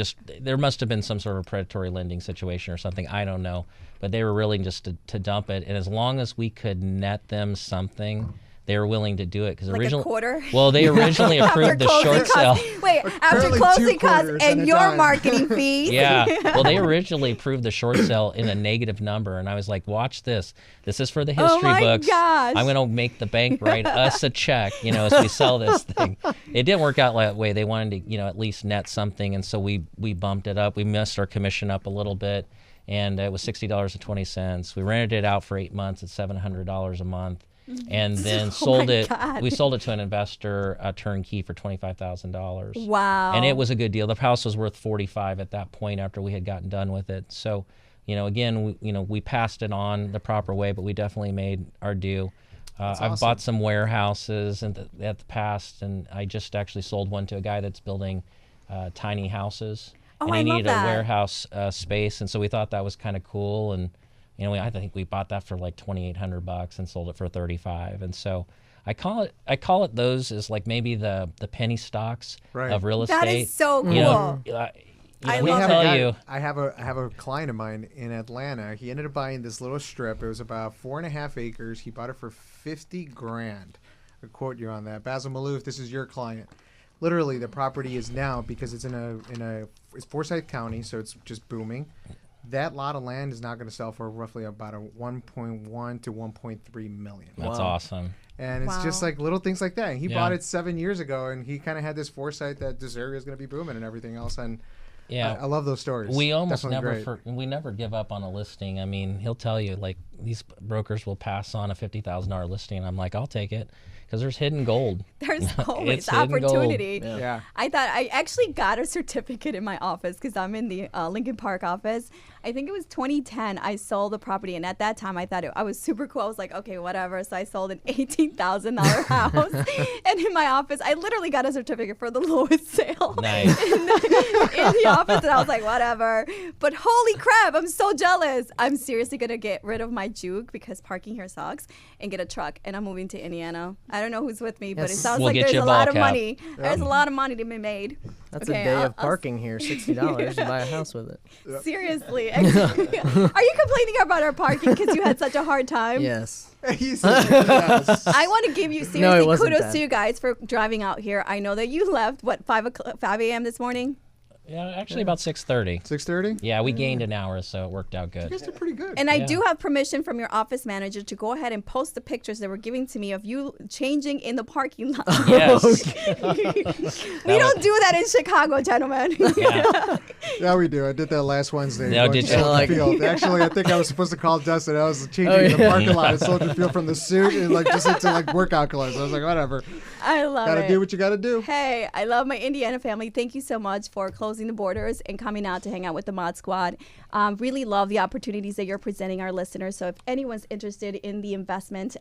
Speaker 3: must have been some sort of predatory lending situation or something. I don't know. But they were willing just to dump it. And as long as we could net them something, they were willing to do it because
Speaker 1: Like a quarter?
Speaker 3: Well, they originally approved the short sale.
Speaker 1: Wait, after
Speaker 2: Apparently
Speaker 1: closing
Speaker 2: 2
Speaker 1: costs
Speaker 2: quarters
Speaker 1: and
Speaker 2: at a
Speaker 1: your
Speaker 2: time.
Speaker 1: marketing fees.
Speaker 3: Yeah. Well, they originally approved the short sale in a negative number, and I was like, "Watch this. This is for the history
Speaker 1: my
Speaker 3: books.
Speaker 1: gosh.
Speaker 3: I'm gonna make the bank write us a check, as we sell this thing." It didn't work out that way. They wanted to, at least net something, and so we bumped it up. We messed our commission up a little bit, and it was $60.20. We rented it out for 8 months at $700 a month. And then sold it.
Speaker 1: God.
Speaker 3: We sold it to an investor, turnkey, for $25,000.
Speaker 1: Wow.
Speaker 3: And it was a good deal. The house was worth $45 at that point after we had gotten done with it. So, again, we passed it on the proper way, but we definitely made our due. I've bought some warehouses at the past, and I just actually sold one to a guy that's building tiny houses.
Speaker 1: Oh,
Speaker 3: and he
Speaker 1: I love
Speaker 3: needed
Speaker 1: that.
Speaker 3: a warehouse space, and so we thought that was kind of cool. And I think we bought that for like $2,800 and sold it for $35. And so I call it those as like maybe the penny stocks of real estate.
Speaker 1: That is so cool. I
Speaker 3: we
Speaker 1: love
Speaker 3: tell
Speaker 1: it.
Speaker 3: you.
Speaker 2: I have a client of mine in Atlanta. He ended up buying this little strip. It was about 4.5 acres. He bought it for $50,000. I quote you on that, Basil Malouf. This is your client. Literally, the property is now, because it's it's Forsyth County, so it's just booming. That lot of land is now going to sell for roughly about a 1.1 to 1.3 million.
Speaker 3: That's awesome.
Speaker 2: And it's just
Speaker 1: Wow.
Speaker 2: like little things like that. And he bought it 7 years ago, and he kind of had this foresight that this area is going to be booming and everything else. And
Speaker 3: Yeah,
Speaker 2: I love those stories.
Speaker 3: we almost
Speaker 2: Definitely great.
Speaker 3: we never give up on a listing. I mean, he'll tell you, like, these brokers will pass on a $50,000 listing, and I'm like, I'll take it, because there's hidden gold.
Speaker 1: There's always
Speaker 3: It's hidden gold.
Speaker 1: opportunity.
Speaker 2: Yeah.
Speaker 1: I thought I actually got a certificate in my office because I'm in the Lincoln Park office. I think it was 2010. I sold the property, and at that time I thought I was super cool. I was like, okay, whatever. So I sold an $18,000 house, and in my office, I literally got a certificate for the lowest sale
Speaker 3: Nice.
Speaker 1: in the office, and I was like, whatever. But holy crap, I'm so jealous. I'm seriously gonna get rid of my juke because parking here sucks, and get a truck, and I'm moving to Indiana. I don't know who's with me, but it
Speaker 4: Yes.
Speaker 1: sounds
Speaker 3: We'll
Speaker 1: like
Speaker 3: get
Speaker 1: there's
Speaker 3: you
Speaker 1: a
Speaker 3: a
Speaker 1: lot
Speaker 3: ball
Speaker 1: of
Speaker 3: cap.
Speaker 1: money. There's a lot of money to be made.
Speaker 4: That's
Speaker 1: Okay,
Speaker 4: a day
Speaker 1: I'll-
Speaker 4: of parking here, $60 to buy a house with it.
Speaker 1: Seriously. Are you complaining about our parking because you had such a hard time?
Speaker 4: Yes.
Speaker 2: He said yes.
Speaker 1: I want to give you
Speaker 4: No, it
Speaker 1: seriously
Speaker 4: wasn't
Speaker 1: kudos
Speaker 4: bad.
Speaker 1: to you guys for driving out here. I know that you left, 5 a.m. this morning?
Speaker 3: Yeah, actually about 6:30.
Speaker 2: 6:30?
Speaker 3: Yeah, we gained an hour, so it worked out
Speaker 2: You
Speaker 3: good.
Speaker 2: guys did pretty good.
Speaker 1: And I
Speaker 3: Yeah.
Speaker 1: do have permission from your office manager to go ahead and post the pictures they were giving to me of you changing in the parking lot.
Speaker 3: Yes.
Speaker 1: We don't do that in Chicago, gentlemen.
Speaker 3: Yeah.
Speaker 2: Yeah, we do. I did that last Wednesday.
Speaker 3: No,
Speaker 2: going
Speaker 3: did
Speaker 2: to
Speaker 3: you?
Speaker 2: Soldier
Speaker 4: Like-
Speaker 2: Field. Actually, I think I was supposed to call Dustin. I was changing
Speaker 4: Oh,
Speaker 2: the
Speaker 4: yeah.
Speaker 2: parking lot at Soldier Field from the suit and just into workout clothes. I was like, whatever.
Speaker 1: I love
Speaker 2: Gotta
Speaker 1: it.
Speaker 2: do what you gotta do.
Speaker 1: Hey, I love my Indiana family. Thank you so much for closing the borders and coming out to hang out with the Mod Squad. Really love the opportunities that you're presenting our listeners. So if anyone's interested in the investment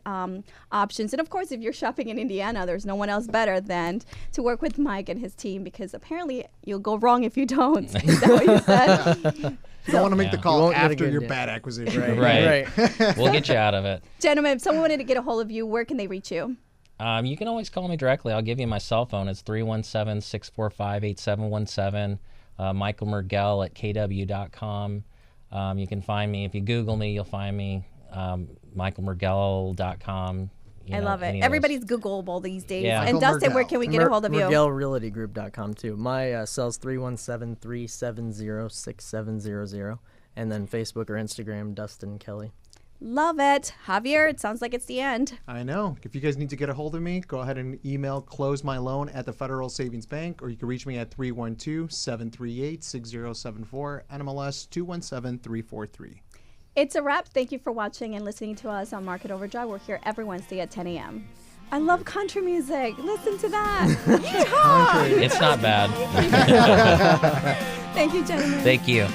Speaker 1: options, and of course, if you're shopping in Indiana, there's no one else better than to work with Mike and his team, because apparently you'll go wrong if you don't. Is that what you said?
Speaker 2: You don't want to make the
Speaker 3: Yeah.
Speaker 2: call
Speaker 4: You won't get a
Speaker 2: after
Speaker 4: good
Speaker 2: your
Speaker 4: deal.
Speaker 2: bad acquisition.
Speaker 3: Right.
Speaker 4: Right.
Speaker 3: We'll get you out of it.
Speaker 1: Gentlemen, if someone wanted to get a hold of you, where can they reach you?
Speaker 3: You can always call me directly. I'll give you my cell phone. It's 317-645-8717. Michael Mergell at kw.com. You can find me. If you Google me, you'll find me. michaelmergell.com.
Speaker 1: I love it. Everybody's Googleable these days.
Speaker 3: Yeah.
Speaker 1: And
Speaker 2: Michael
Speaker 1: Dustin, where
Speaker 2: Mergell.
Speaker 1: can we get a hold of you?
Speaker 4: MergellRealtyGroup.com too. My cell's 317-370-6700. And then Facebook or Instagram, Dustin Kelly.
Speaker 1: Love it. Javier, it sounds like it's the end.
Speaker 2: I know. If you guys need to get a hold of me, go ahead and email closemyloan at the Federal Savings Bank, or you can reach me at 312-738-6074, NMLS 217343.
Speaker 1: It's a wrap. Thank you for watching and listening to us on Market Overdrive. We're here every Wednesday at 10 a.m. I love country music. Listen to that. Talk.
Speaker 3: It's not bad.
Speaker 1: Thank you, gentlemen.
Speaker 3: Thank you.